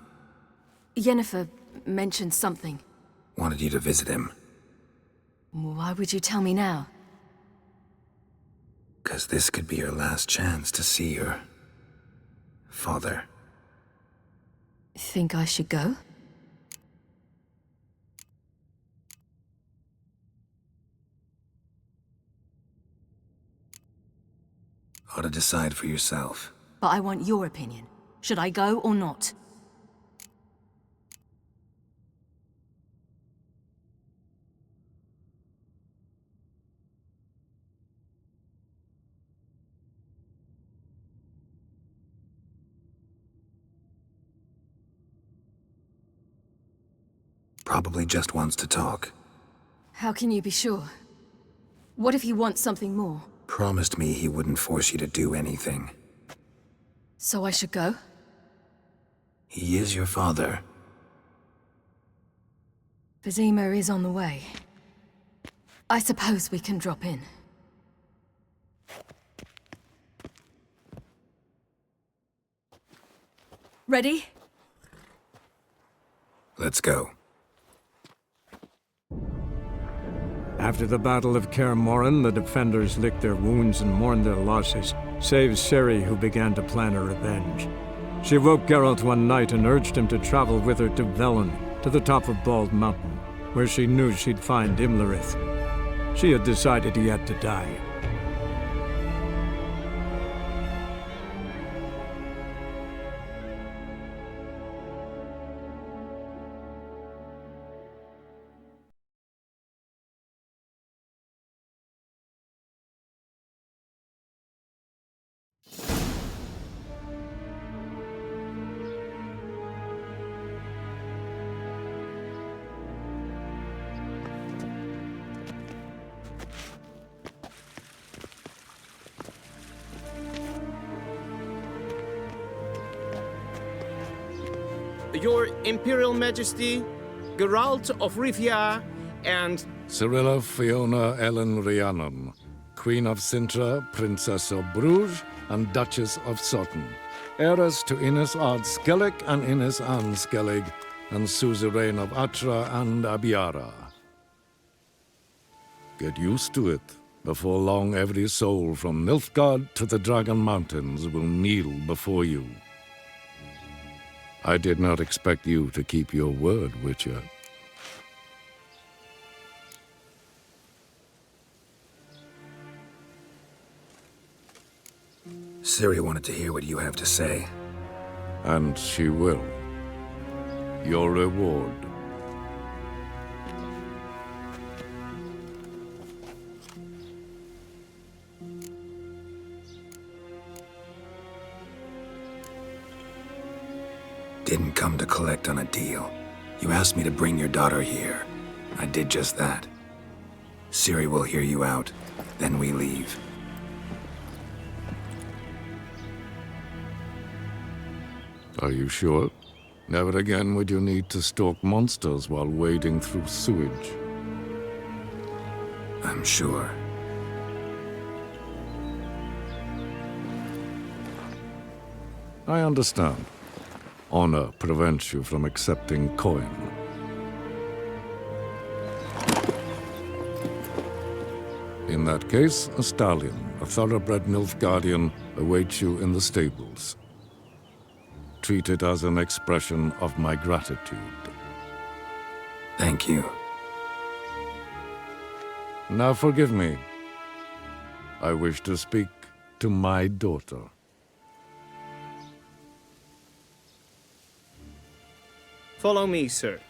Yennefer mentioned something. Wanted you to visit him. Why would you tell me now? 'Cause this could be your last chance to see your father. Think I should go? Ought to decide for yourself. But I want your opinion. Should I go or not? Probably just wants to talk. How can you be sure? What if he wants something more? Promised me he wouldn't force you to do anything. So I should go? He is your father. Vizima is on the way. I suppose we can drop in. Ready? Let's go. After the Battle of Kaer Morhen, the defenders licked their wounds and mourned their losses, save Ciri, who began to plan her revenge. She woke Geralt one night and urged him to travel with her to Velen, to the top of Bald Mountain, where she knew she'd find Imlerith. She had decided he had to die. Your Imperial Majesty, Geralt of Rivia, and Cirilla Fiona Ellen Rhiannon, Queen of Sintra, Princess of Bruges, and Duchess of Sutton, heiress to Innes Ard Skellig and Innes Anne Skellig, and suzerain of Atra and Abiara. Get used to it. Before long, every soul from Nilfgaard to the Dragon Mountains will kneel before you. I did not expect you to keep your word, Witcher. Ciri wanted to hear what you have to say. And she will. Your reward. Didn't come to collect on a deal. You asked me to bring your daughter here. I did just that. Ciri will hear you out, then we leave. Are you sure? Never again would you need to stalk monsters while wading through sewage. I'm sure. I understand. Honor prevents you from accepting coin. In that case, a stallion, a thoroughbred Nilfgaardian, awaits you in the stables. Treat it as an expression of my gratitude. Thank you. Now forgive me. I wish to speak to my daughter. Follow me, sir.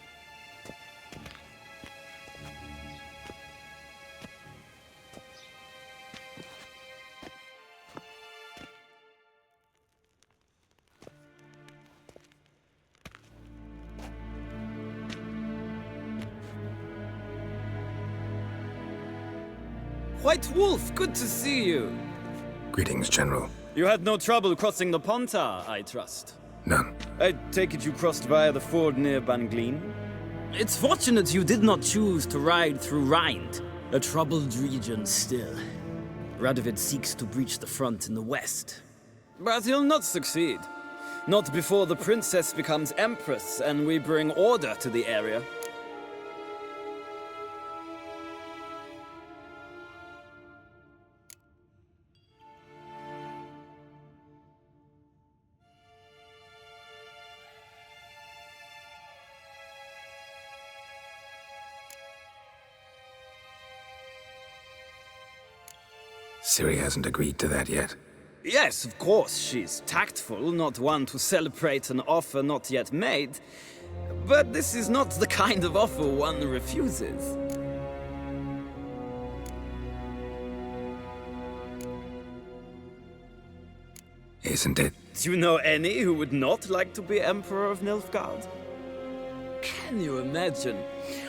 White Wolf, good to see you. Greetings, General. You had no trouble crossing the Pontar, I trust. None. I take it you crossed via the ford near Banglin? It's fortunate you did not choose to ride through Rind, a troubled region still. Radovid seeks to breach the front in the west. But he'll not succeed. Not before the princess becomes empress and we bring order to the area. Ciri hasn't agreed to that yet. Yes, of course, she's tactful, not one to celebrate an offer not yet made. But this is not the kind of offer one refuses. Isn't it? Do you know any who would not like to be Emperor of Nilfgaard? Can you imagine?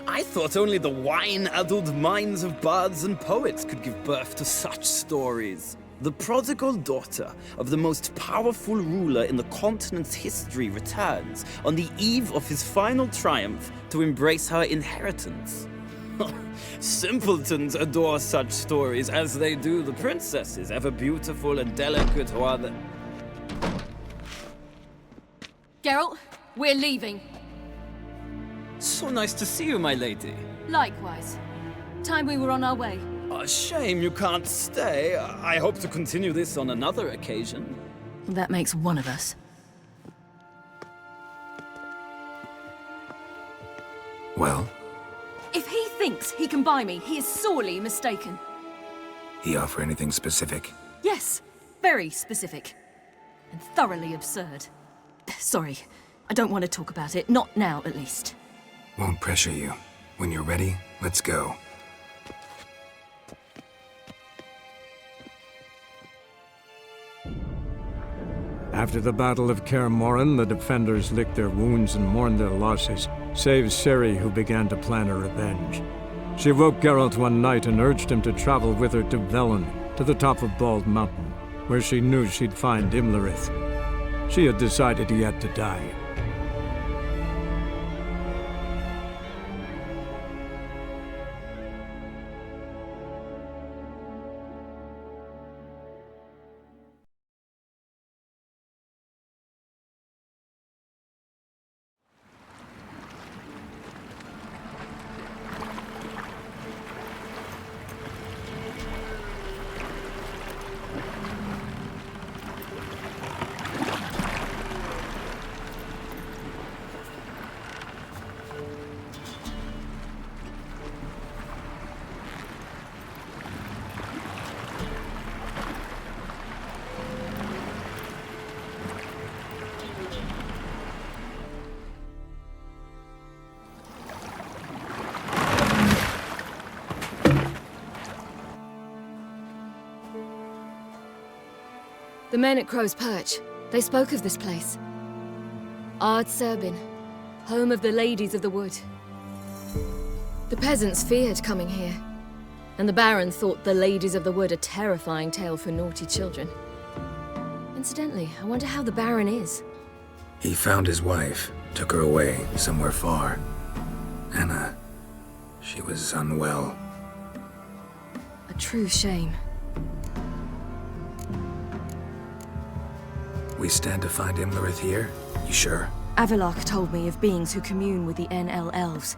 I thought only the wine-addled minds of bards and poets could give birth to such stories. The prodigal daughter of the most powerful ruler in the continent's history returns on the eve of his final triumph to embrace her inheritance. Simpletons adore such stories as they do the princesses, ever beautiful and delicate who are the... Geralt, we're leaving. So nice to see you, my lady. Likewise. Time we were on our way. A shame you can't stay. I hope to continue this on another occasion. That makes one of us. Well? If he thinks he can buy me, he is sorely mistaken. He offer anything specific? Yes, very specific. And thoroughly absurd. Sorry, I don't want to talk about it. Not now, at least. Won't pressure you. When you're ready, let's go. After the Battle of Kaer Morhen, the defenders licked their wounds and mourned their losses, save Ciri, who began to plan a revenge. She woke Geralt one night and urged him to travel with her to Velen, to the top of Bald Mountain, where she knew she'd find Imlerith. She had decided he had to die. men at Crow's Perch, they spoke of this place. Ard Serbin, home of the Ladies of the Wood. The peasants feared coming here, and the Baron thought the Ladies of the Wood a terrifying tale for naughty children. Incidentally, I wonder how the Baron is. He found his wife, took her away, somewhere far. Anna, she was unwell. A true shame. We stand to find Imlerith here? You sure? Avalok told me of beings who commune with the NL Elves.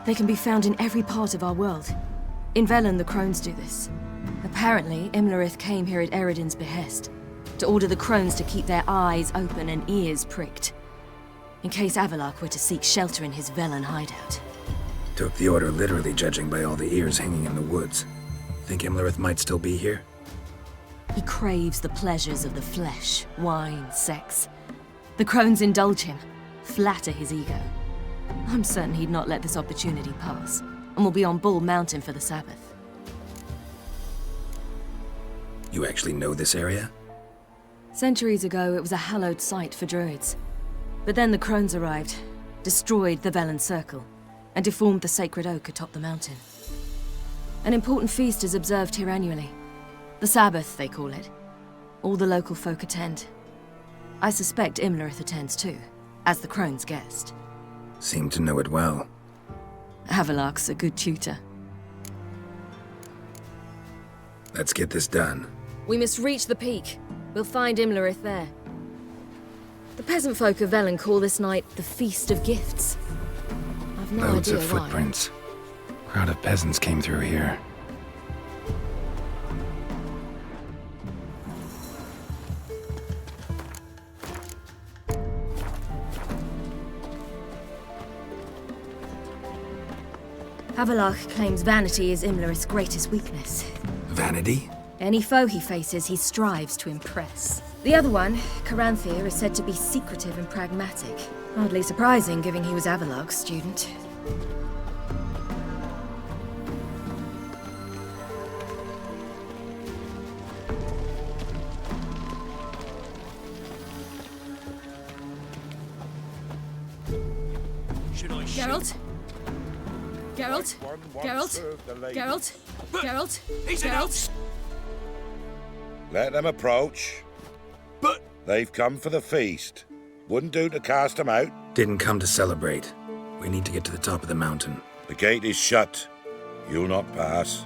They can be found in every part of our world. In Velen, the Crones do this. Apparently, Imlerith came here at Eredin's behest, to order the Crones to keep their eyes open and ears pricked, in case Avalok were to seek shelter in his Velen hideout. Took the order literally, judging by all the ears hanging in the woods. Think Imlerith might still be here? He craves the pleasures of the flesh, wine, sex. The Crones indulge him, flatter his ego. I'm certain he'd not let this opportunity pass, and will be on Bull Mountain for the Sabbath. You actually know this area? Centuries ago, it was a hallowed site for druids. But then the Crones arrived, destroyed the Velen Circle, and deformed the sacred oak atop the mountain. An important feast is observed here annually. The Sabbath, they call it. All the local folk attend. I suspect Imlerith attends too, as the Crone's guest. Seem to know it well. Avalok's a good tutor. Let's get this done. We must reach the peak. We'll find Imlerith there. The peasant folk of Velen call this night the Feast of Gifts. I've no Loads idea of why. footprints. Crowd of peasants came through here. Avalok claims vanity is Imlerith's greatest weakness. Vanity? Any foe he faces, he strives to impress. The other one, Caranthir, is said to be secretive and pragmatic. Hardly surprising, given he was Avalok's student. Geralt? Geralt? Geralt? Geralt? Geralt? Geralt? Let them approach. But they've come for the feast. Wouldn't do to cast them out. Didn't come to celebrate. We need to get to the top of the mountain. The gate is shut. You'll not pass.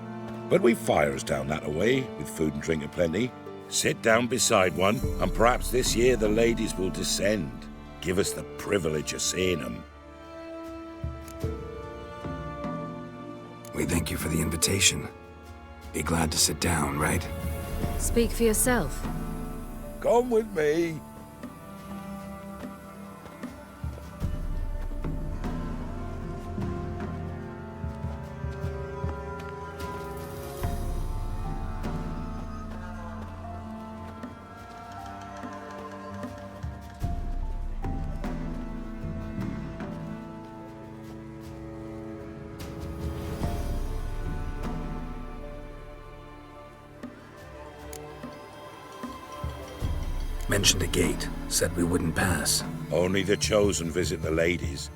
But we've fires down that away, with food and drink aplenty. Sit down beside one, and perhaps this year the ladies will descend. Give us the privilege of seeing them. We thank you for the invitation. Be glad to sit down, right? Speak for yourself. Come with me. Mentioned a gate. Said we wouldn't pass. Only the chosen visit the ladies.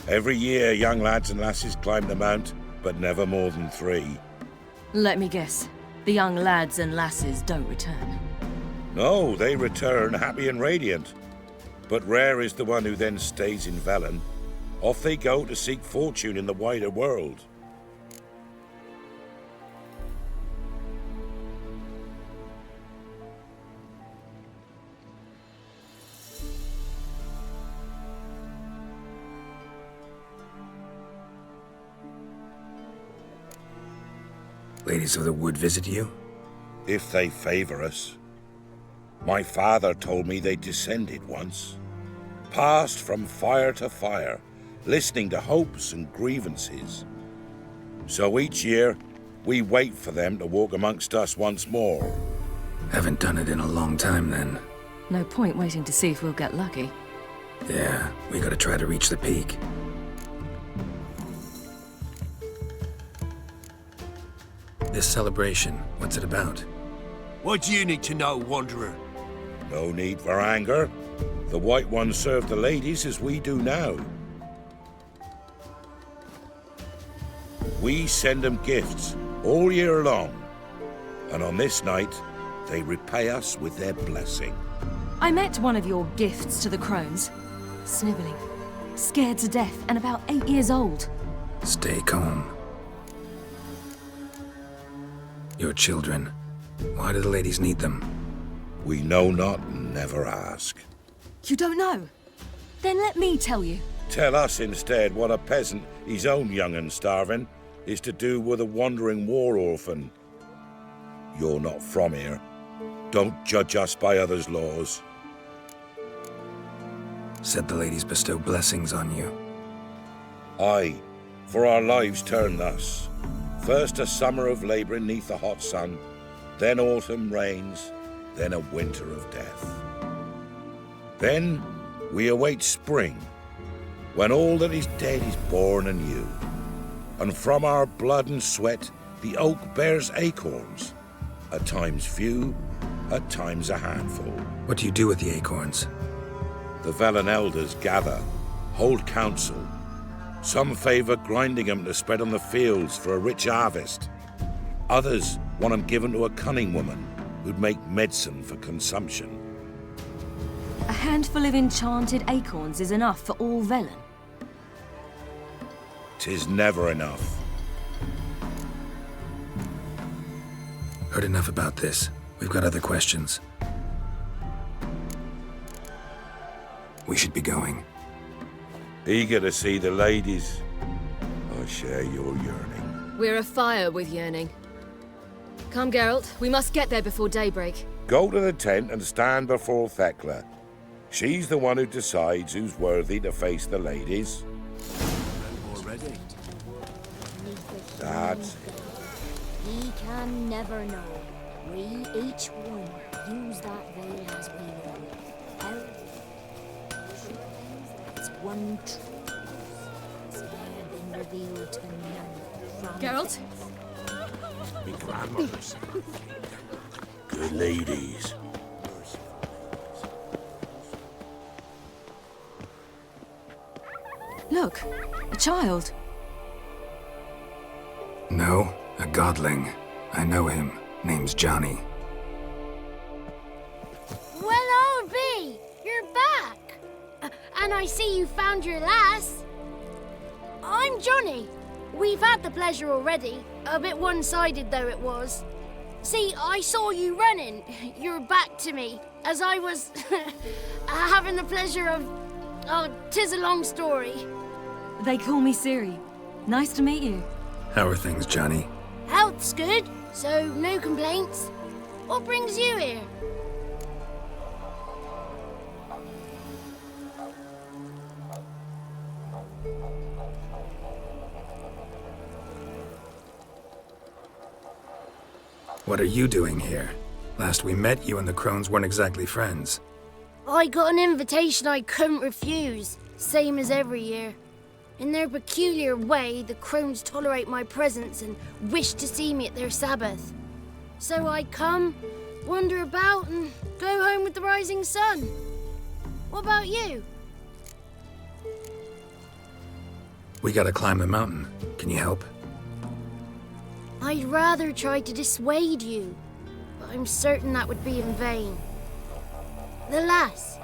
Every year, young lads and lasses climb the mount, but never more than 3. Let me guess. The young lads and lasses don't return. No, they return happy and radiant. But rare is the one who then stays in Velen. Off they go to seek fortune in the wider world. Ladies of the Wood visit you? If they favor us. My father told me they descended once. Passed from fire to fire, listening to hopes and grievances. So each year, we wait for them to walk amongst us once more. Haven't done it in a long time, then. No point waiting to see if we'll get lucky. Yeah, we gotta try to reach the peak. This celebration, what's it about? What do you need to know, Wanderer? No need for anger. The White Ones serve the ladies as we do now. We send them gifts all year long, and on this night, they repay us with their blessing. I met one of your gifts to the crones. Snivelling, scared to death, and about 8 years old. Stay calm. Your children. Why do the ladies need them? We know not and never ask. You don't know? Then let me tell you. Tell us instead what a peasant, his own young and starving, is to do with a wandering war orphan. You're not from here. Don't judge us by others' laws. Said the ladies bestow blessings on you. Aye, for our lives turn thus. First a summer of labouring neath the hot sun, then autumn rains, then a winter of death. Then we await spring, when all that is dead is born anew. And from our blood and sweat the oak bears acorns, at times few, at times a handful. What do you do with the acorns? The Velen elders gather, hold council. Some favour grinding them to spread on the fields for a rich harvest. Others want them given to a cunning woman who'd make medicine for consumption. A handful of enchanted acorns is enough for all Velen. 'Tis never enough. Heard enough about this. We've got other questions. We should be going. Eager to see the ladies. I share your yearning. We're afire with yearning. Come, Geralt. We must get there before daybreak. Go to the tent and stand before Thekla. She's the one who decides who's worthy to face the ladies. Already? That's He can never know. We each one use that veil as we will. It's one truth. It's never been revealed to none from Geralt? me grandmothers. Good ladies. Look, a child. No, a godling. I know him. Name's Johnny. Well, old B, you're back. And I see you found your lass. I'm Johnny. We've had the pleasure already, a bit one-sided though it was. See, I saw you running, your back to me, as I was having the pleasure of... Oh, 'tis a long story. They call me Ciri. Nice to meet you. How are things, Johnny? Health's good, so no complaints. What brings you here? What are you doing here? Last we met, you and the crones weren't exactly friends. I got an invitation I couldn't refuse, same as every year. In their peculiar way, the crones tolerate my presence and wish to see me at their Sabbath. So I come, wander about, and go home with the rising sun. What about you? We gotta climb the mountain. Can you help? I'd rather try to dissuade you, but I'm certain that would be in vain. The lass,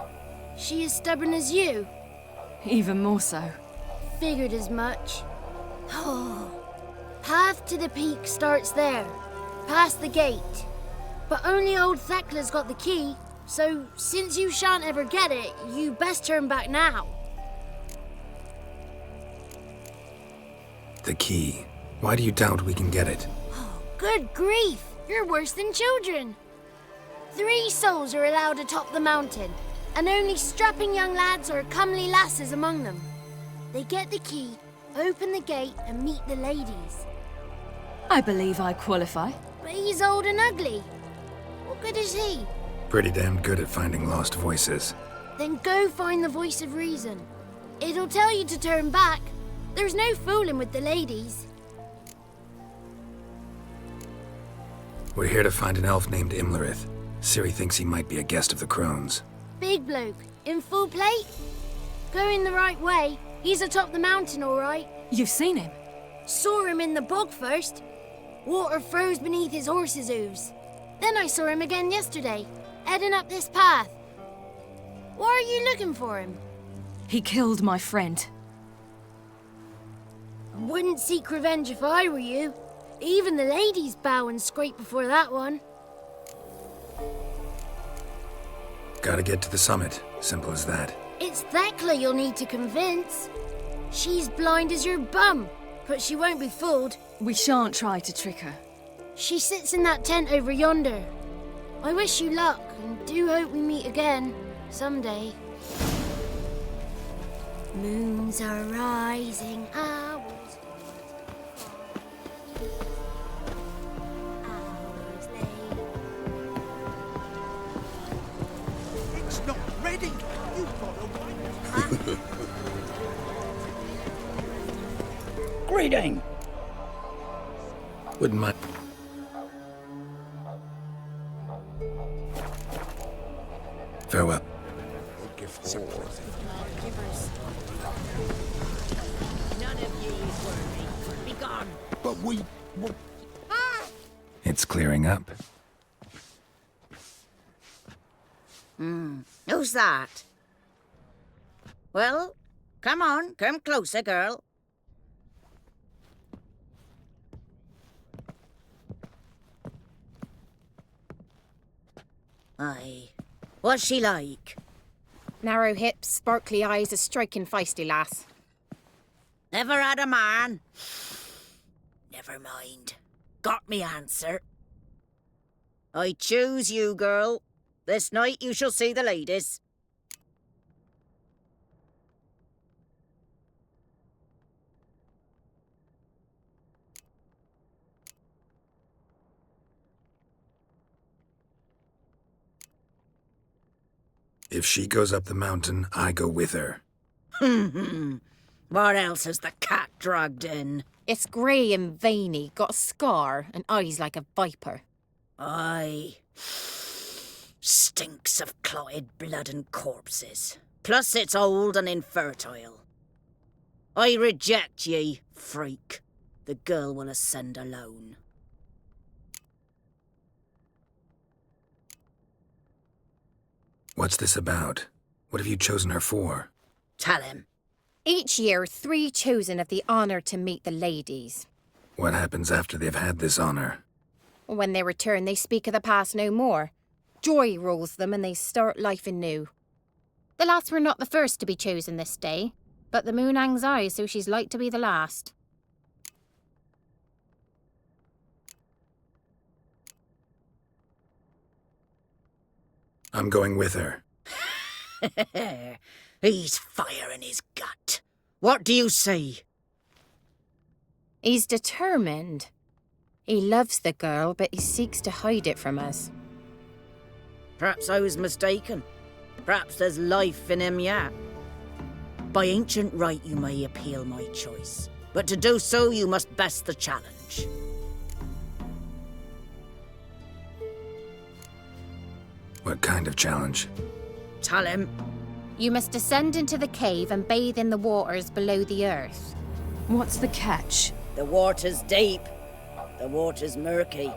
she is stubborn as you. Even more so. Figured as much. Oh, path to the peak starts there, past the gate. But only old Thekla's got the key, so since you shan't ever get it, you best turn back now. The key. Why do you doubt we can get it? Good grief, you're worse than children. 3 souls are allowed atop the mountain, and only strapping young lads or comely lasses among them. They get the key, open the gate, and meet the ladies. I believe I qualify. But he's old and ugly. What good is he? Pretty damn good at finding lost voices. Then go find the voice of reason. It'll tell you to turn back. There's no fooling with the ladies. We're here to find an elf named Imlerith. Ciri thinks he might be a guest of the Crones. Big bloke, in full plate? Going the right way. He's atop the mountain, all right. You've seen him? Saw him in the bog first. Water froze beneath his horse's hooves. Then I saw him again yesterday, heading up this path. Why are you looking for him? He killed my friend. Wouldn't seek revenge if I were you. Even the ladies bow and scrape before that one. Gotta get to the summit. Simple as that. It's Thekla you'll need to convince. She's blind as your bum, but she won't be fooled. We shan't try to trick her. She sits in that tent over yonder. I wish you luck, and do hope we meet again, someday. Moons are rising, hours. It's not ready. You've got to wait. Greeting. Wouldn't mind. Farewell. None of ye is worthy. Be gone. But we... It's clearing up. Who's that? Well, come on, come closer, girl. Aye. What's she like? Narrow hips, sparkly eyes, a striking feisty lass. Never had a man? Never mind. Got me answer. I choose you, girl. This night you shall see the ladies. If she goes up the mountain, I go with her. What else has the cat dragged in? It's grey and veiny, got a scar, and eyes like a viper. Aye. Stinks of clotted blood and corpses. Plus it's old and infertile. I reject ye, freak. The girl will ascend alone. What's this about? What have you chosen her for? Tell him. Each year, 3 chosen have the honour to meet the ladies. What happens after they've had this honor? When they return, they speak of the past no more. Joy rules them and they start life anew. The lads were not the first to be chosen this day, but the moon hangs high, so she's like to be the last. I'm going with her. He's fire in his gut. What do you say? He's determined. He loves the girl, but he seeks to hide it from us. Perhaps I was mistaken. Perhaps there's life in him yet. By ancient right you may appeal my choice, but to do so you must best the challenge. What kind of challenge? Tell him. You must descend into the cave and bathe in the waters below the earth. What's the catch? The water's deep. The water's murky.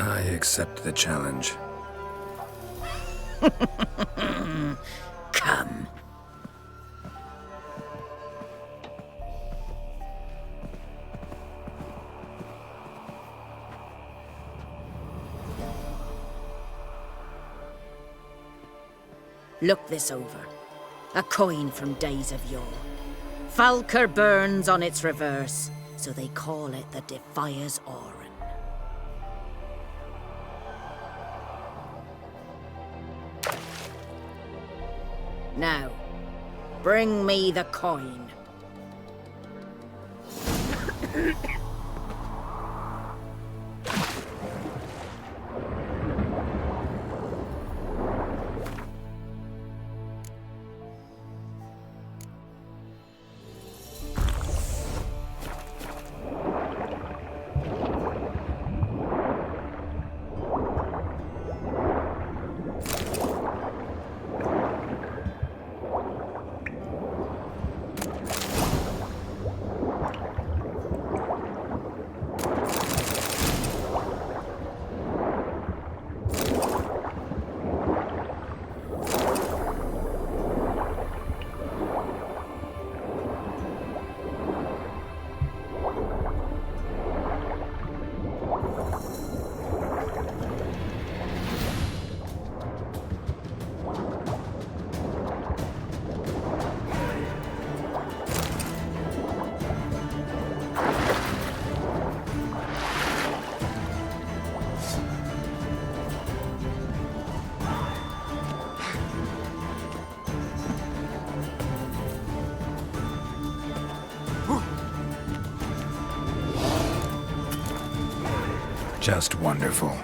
I accept the challenge. Come. Look this over. A coin from days of yore. Falker burns on its reverse, so they call it the Defier's Oran. Now, bring me the coin. Just wonderful.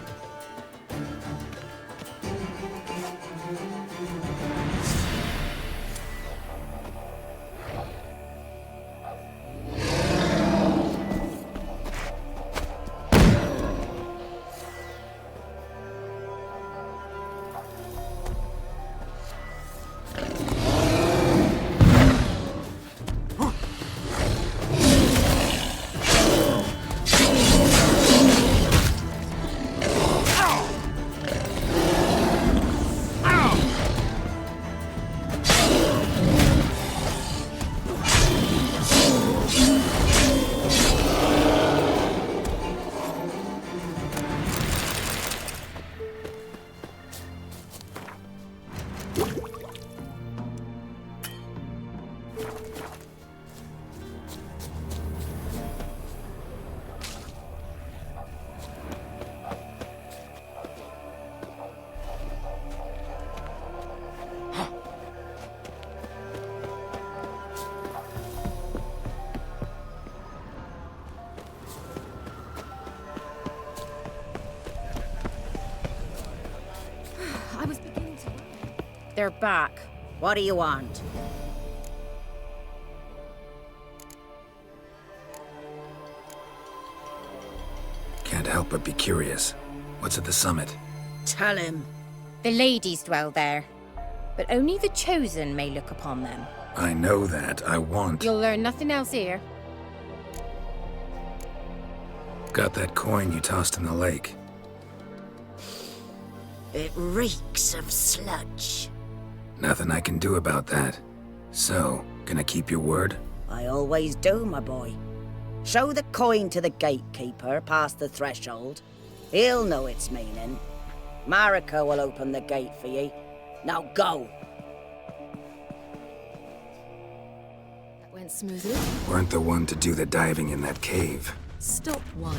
They're back. What do you want? Can't help but be curious. What's at the summit? Tell him. The ladies dwell there, but only the chosen may look upon them. I know that. I want... You'll learn nothing else here. Got that coin you tossed in the lake. It reeks of sludge. Nothing I can do about that. So, gonna keep your word? I always do, my boy. Show the coin to the gatekeeper past the threshold. He'll know its meaning. Marika will open the gate for ye. Now go! That went smoothly. Weren't the one to do the diving in that cave. Stop one.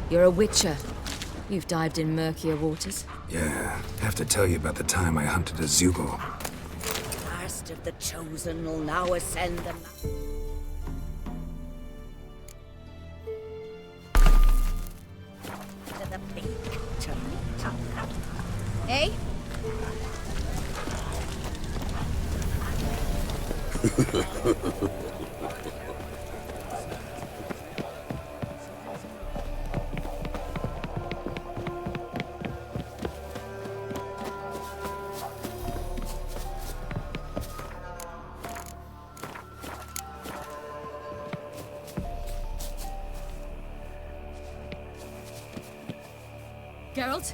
You're a witcher. You've dived in murkier waters. Yeah, have to tell you about the time I hunted a Zugel. Last of the chosen will now ascend the to the peak. Eh? Geralt?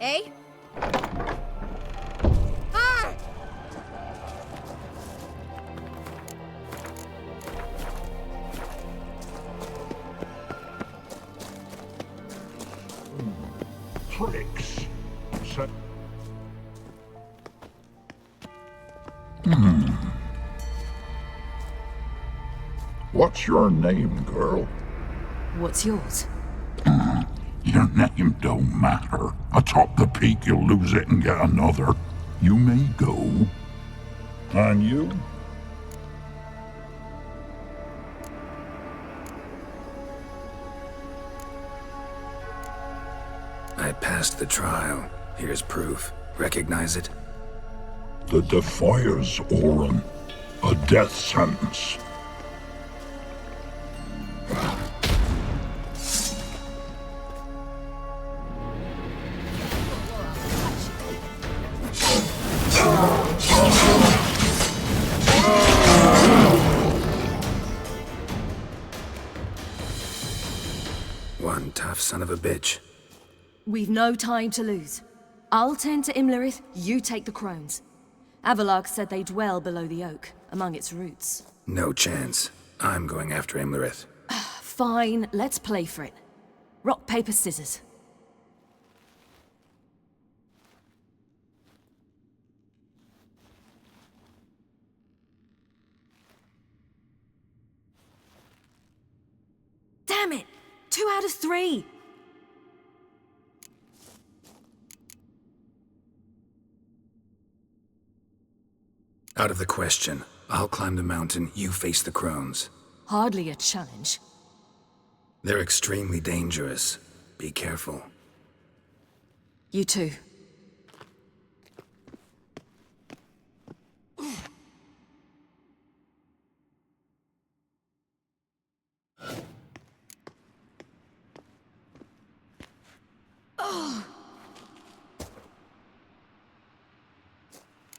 Eh? Ah! Tricks. What's your name, girl? What's yours? Your name don't matter. Atop the peak, you'll lose it and get another. You may go. And you? I passed the trial. Here's proof. Recognize it? The Defiers, Orin. A death sentence. One tough son of a bitch. We've no time to lose. I'll tend to Imlerith, you take the crones. Avalark said they dwell below the oak, among its roots. No chance. I'm going after Imlerith. Fine, let's play for it. Rock, paper, scissors. Damn it! 2 out of 3! Out of the question. I'll climb the mountain, you face the crones. Hardly a challenge. They're extremely dangerous. Be careful. You too.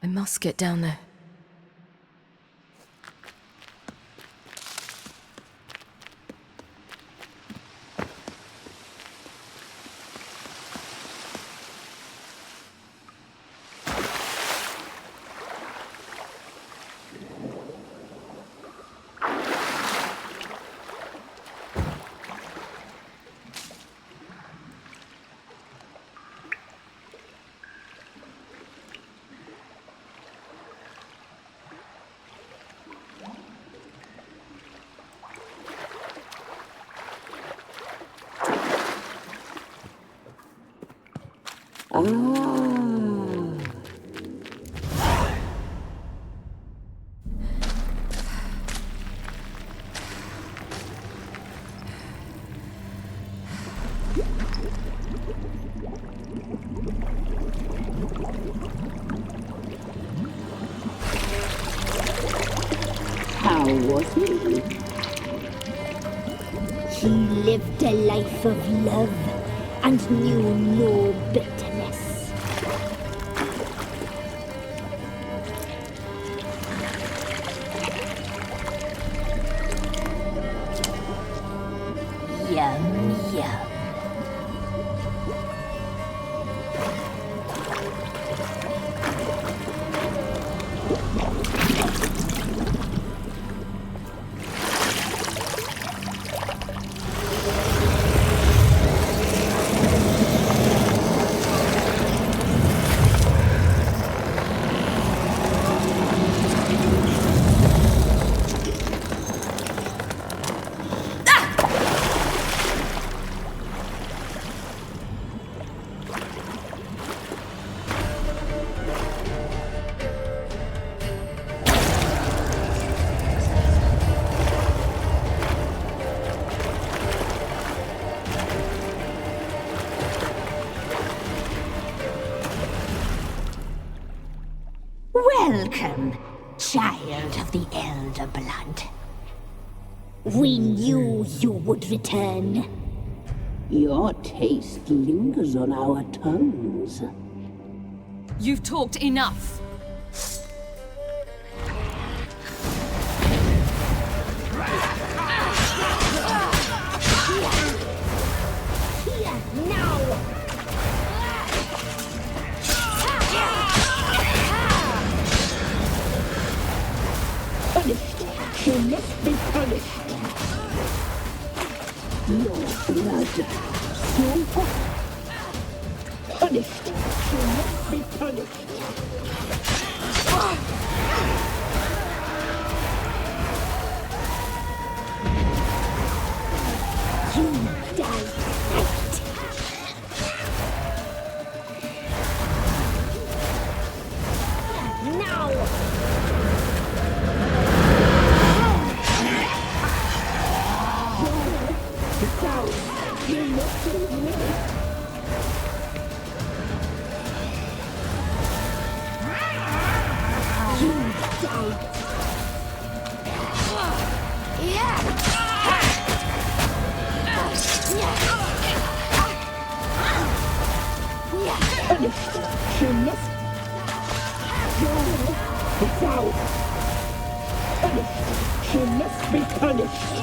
I must get down there. How was he? He lived a life of love and knew no bitterness. Yum, yum. Welcome, child of the Elder Blood. We knew you would return. Your taste lingers on our tongues. You've talked enough. Here, now! Punished. You must be punished. Your blood. So hot. Punished. You must be punished. You die tonight. Now! She must be punished.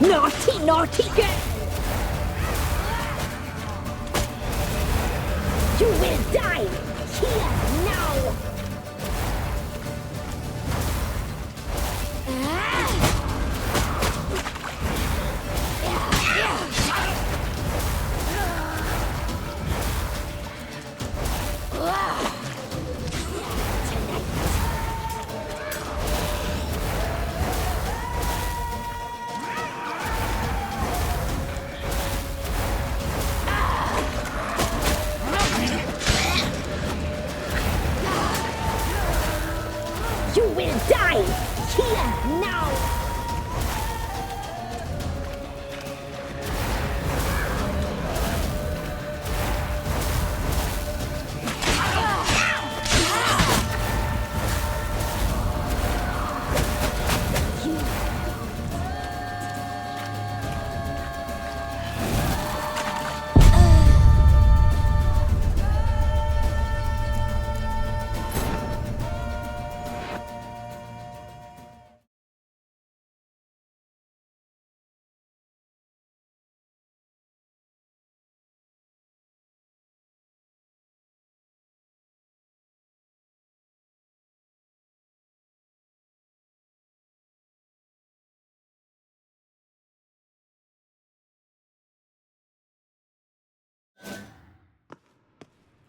Naughty, naughty girl! You will die here now!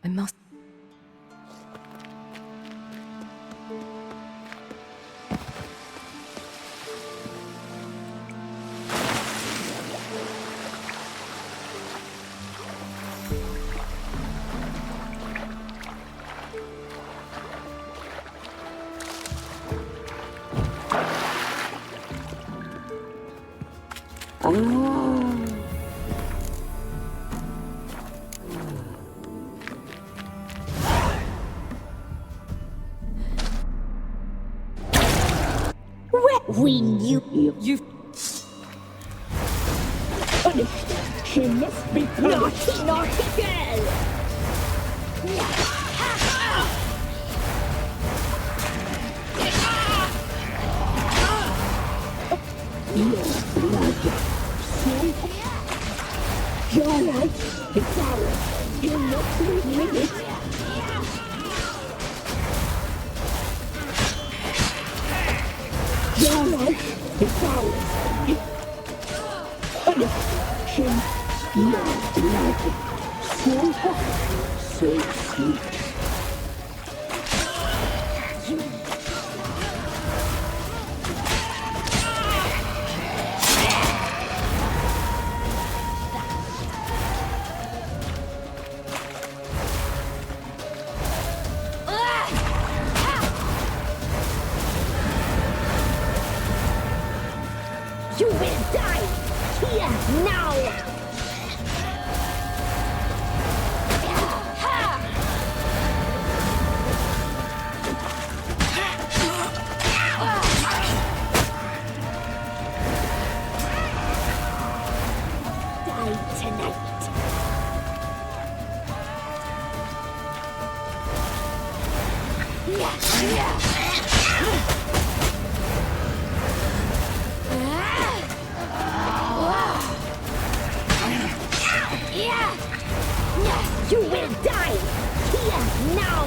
I must... When you punished, she must be naughty, naughty girl. Your blood, so your life is ours. You must live with it. Your life is ours. Punishing your blood. So hot, so sweet. You will die here now! Die tonight. You will die here now!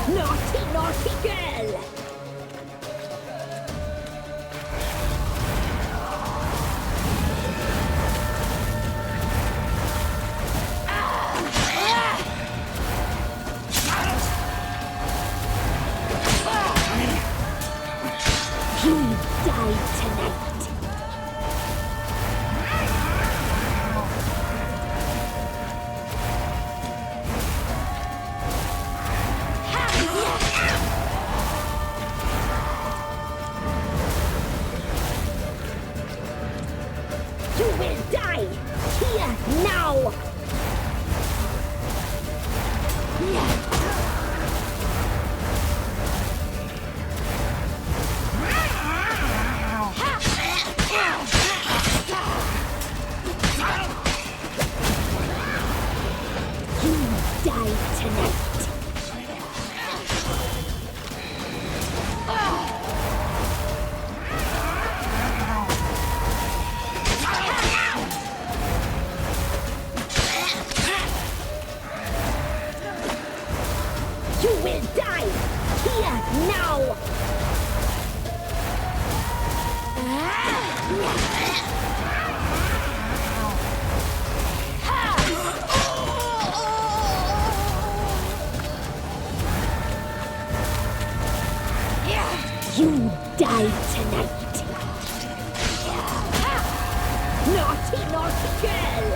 Naughty, naughty girl! You die tonight. You will die here now! You die tonight! You will die here now! You die tonight! Naughty, naughty girl!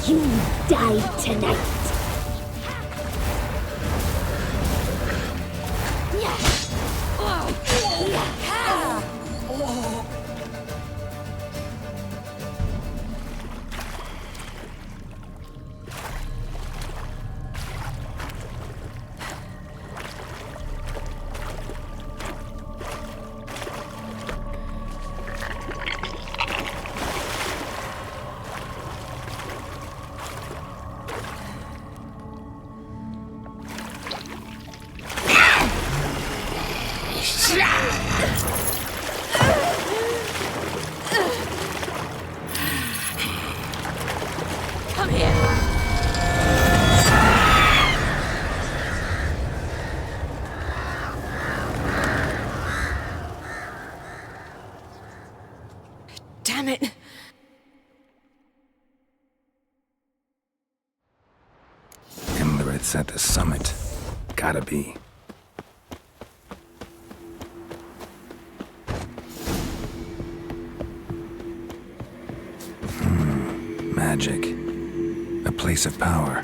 You die tonight! Imlerith's at the summit. Gotta be. Magic. A place of power.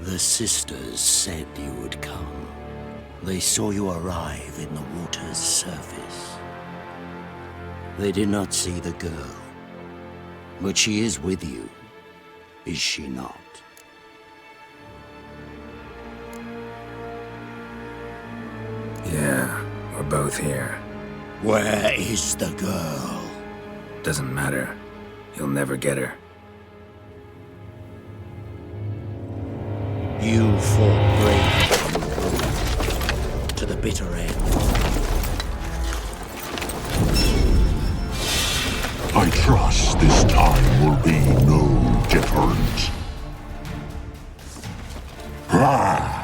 The sisters said you would come. They saw you arrive in the water's surface. They did not see the girl. But she is with you, is she not? Yeah, we're both here. Where is the girl? Doesn't matter. You'll never get her. You fought bravely to the bitter end. I trust this time will be no deterrent. Ah!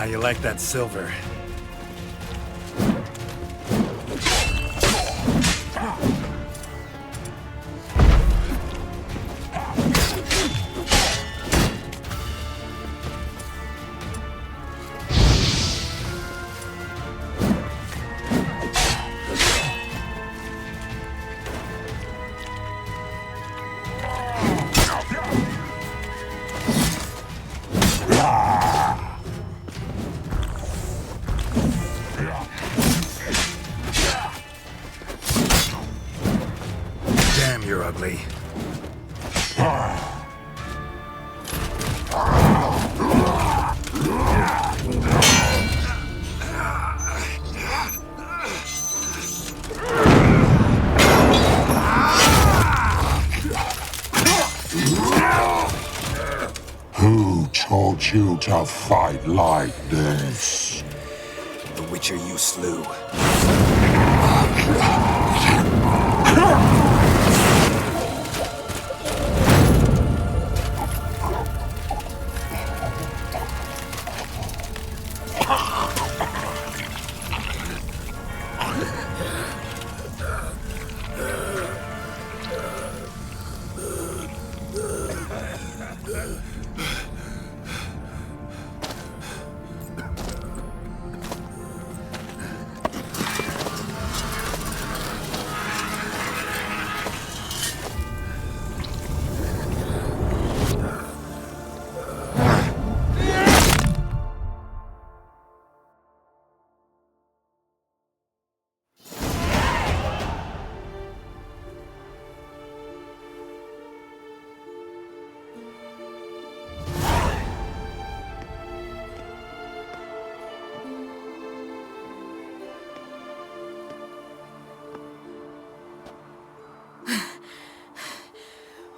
How you like that silver? Damn, you're ugly. Who taught you to fight like this? The Witcher you slew.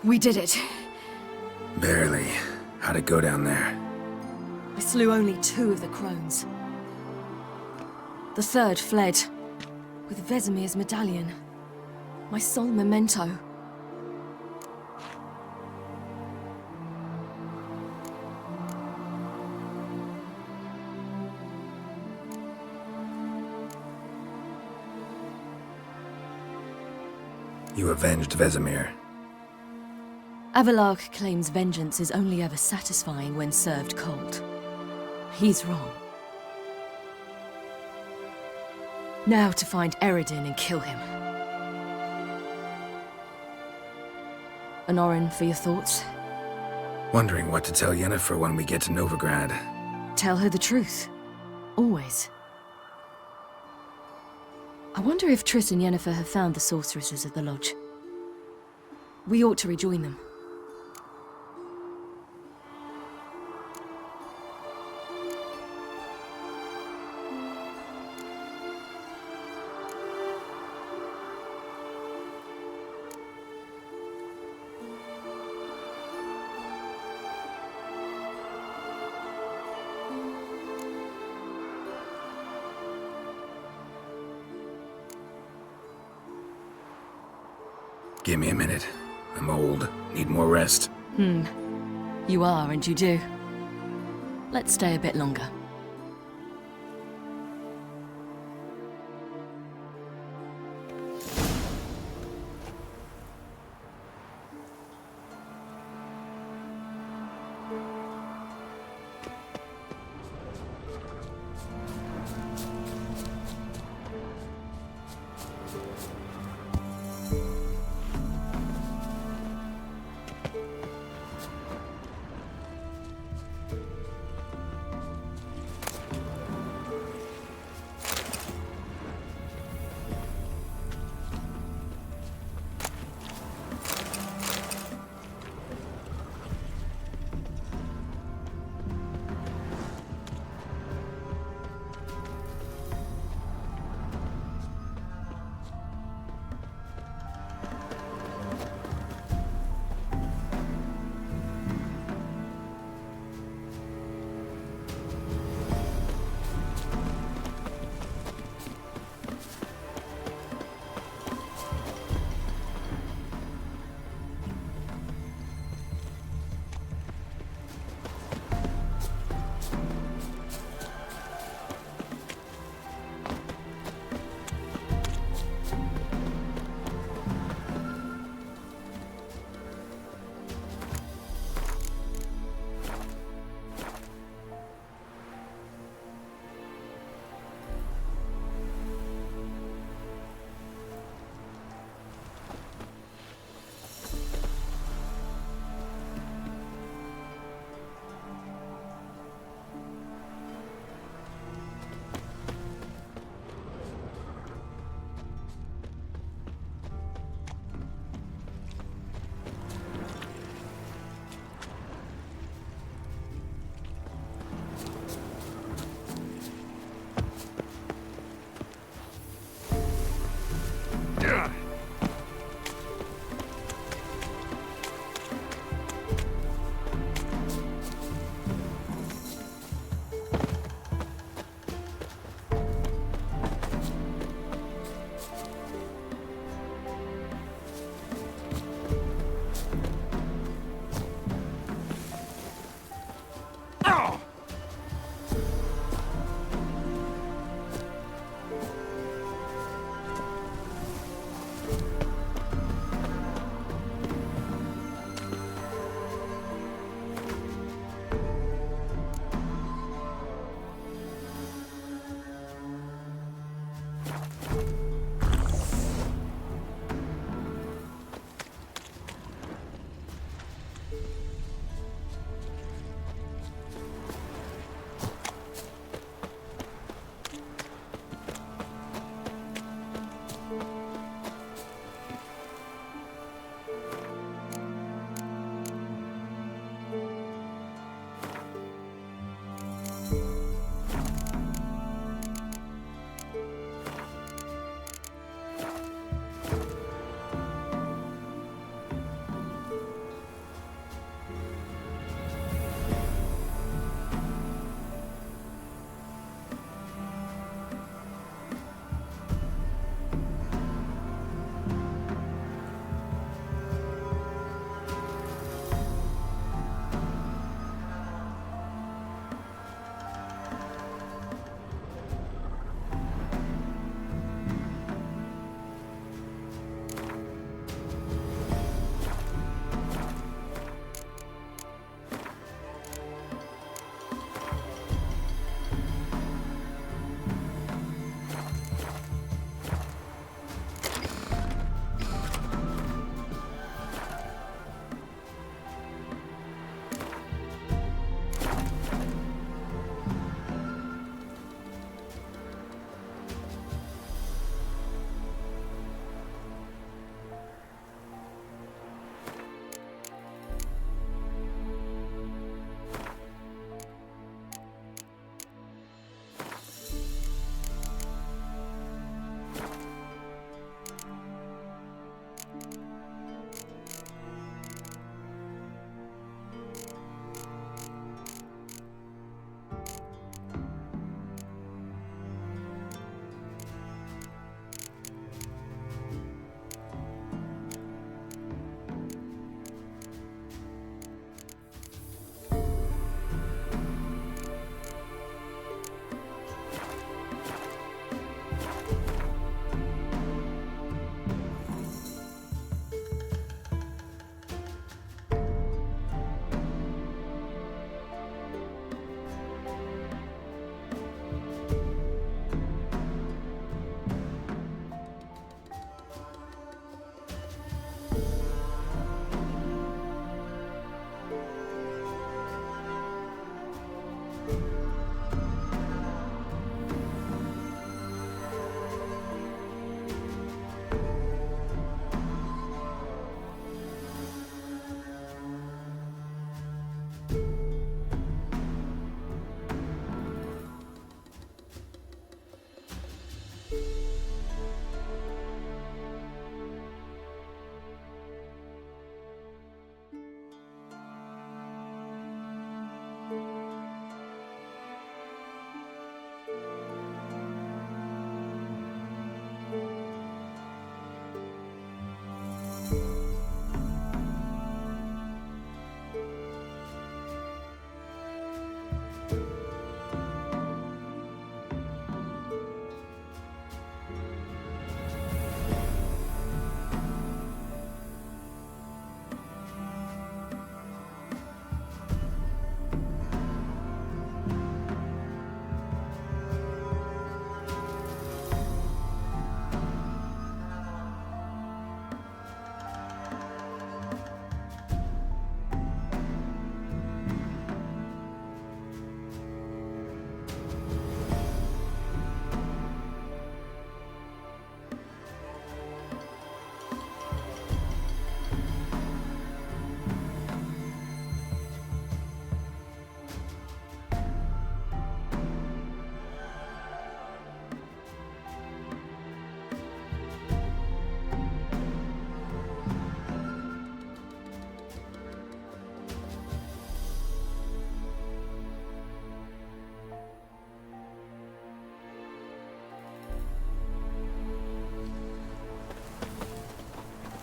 We did it. Barely. How'd it go down there? I slew only 2 of the crones. The 3rd fled, with Vesemir's medallion. My sole memento. You avenged Vesemir. Avalark claims vengeance is only ever satisfying when served cold. He's wrong. Now to find Eredin and kill him. Honorin, for your thoughts? Wondering what to tell Yennefer when we get to Novigrad. Tell her the truth. Always. I wonder if Triss and Yennefer have found the sorceresses of the Lodge. We ought to rejoin them. Give me a minute. I'm old. Need more rest. You are, and you do. Let's stay a bit longer.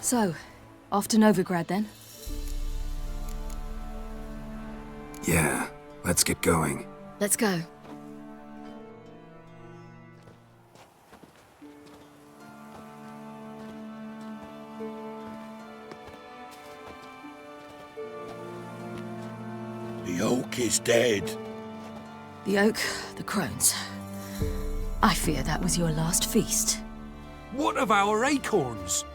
So, off to Novigrad then? Yeah, let's get going. Let's go. The oak is dead. The oak, the crones. I fear that was your last feast. What of our acorns?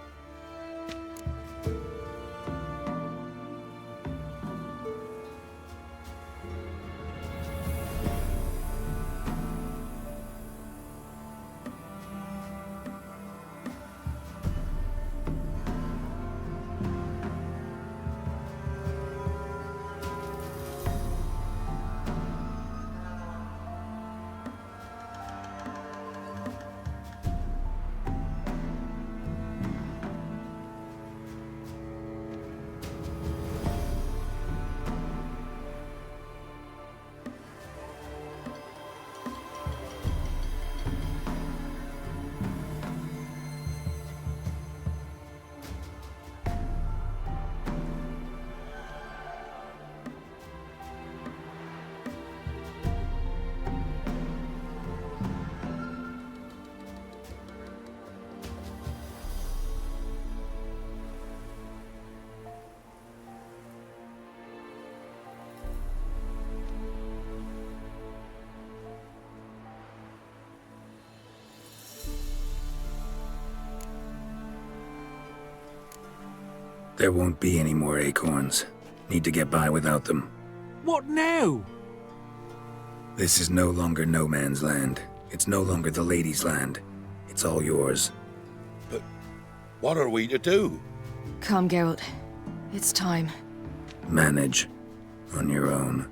There won't be any more acorns. Need to get by without them. What now? This is no longer no man's land. It's no longer the lady's land. It's all yours. But what are we to do? Come, Geralt. It's time. Manage. On your own.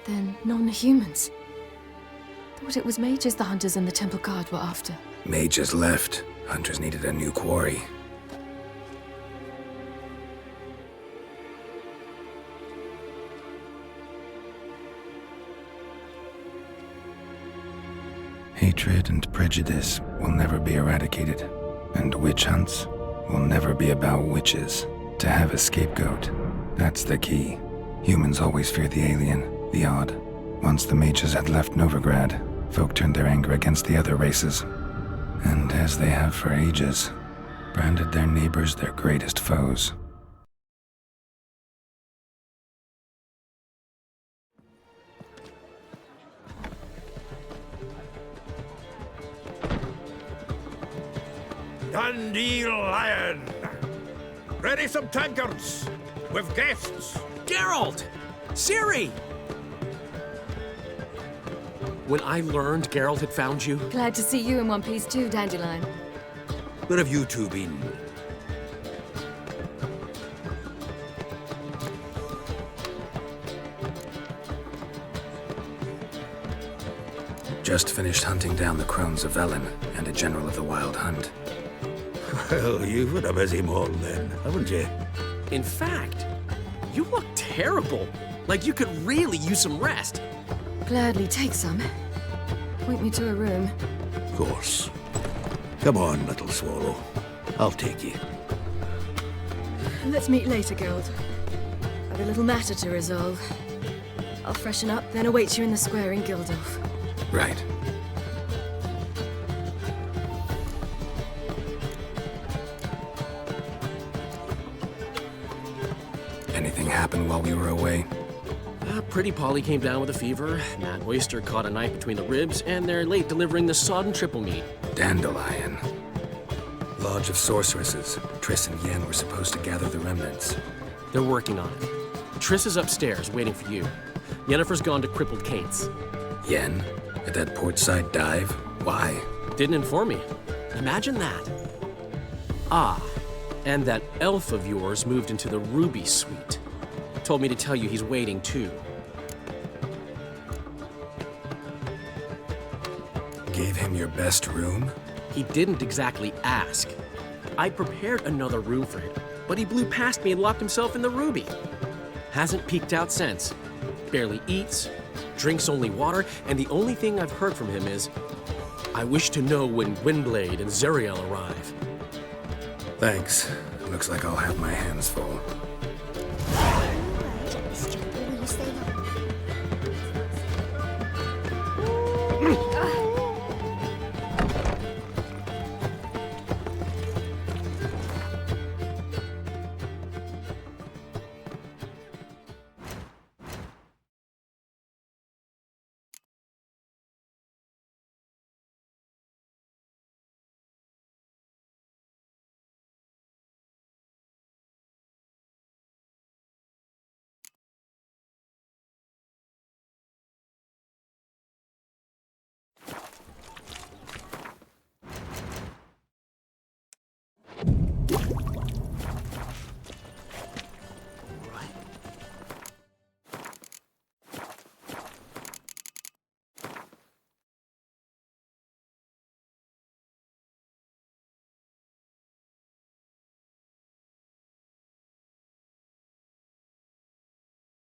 Then non-humans. Thought it was mages the hunters and the Temple Guard were after. Mages left. Hunters needed a new quarry. Hatred and prejudice will never be eradicated, and witch hunts will never be about witches. To have a scapegoat, that's the key. Humans always fear the alien, the odd. Once the mages had left Novigrad, folk turned their anger against the other races, and as they have for ages, branded their neighbors their greatest foes. Dandelion! Ready some tankards! With guests! Geralt! Ciri! When I learned Geralt had found you... Glad to see you in one piece too, Dandelion. Where have you two been? Just finished hunting down the crones of Velen and a general of the Wild Hunt. Well, you've had a busy morning then, haven't you? In fact, you look terrible. Like you could really use some rest. Gladly take some. Point me to a room. Of course. Come on, little swallow. I'll take you. Let's meet later, Geralt. I've a little matter to resolve. I'll freshen up, then await you in the square in Gildorf. Right. Anything happen while we were away? Pretty Polly came down with a fever, Mad Oyster caught a knife between the ribs, and they're late delivering the sodden triple meat. Dandelion. Lodge of Sorceresses. Triss and Yen were supposed to gather the remnants. They're working on it. Triss is upstairs, waiting for you. Yennefer's gone to Crippled Kate's. Yen? At that portside dive? Why? Didn't inform me. Imagine that. Ah, and that elf of yours moved into the Ruby Suite. Told me to tell you he's waiting, too. Gave him your best room? He didn't exactly ask. I prepared another room for him, but he blew past me and locked himself in the Ruby. Hasn't peeked out since. Barely eats, drinks only water, and the only thing I've heard from him is, I wish to know when Windblade and Zuriel arrive. Thanks. Looks like I'll have my hands full.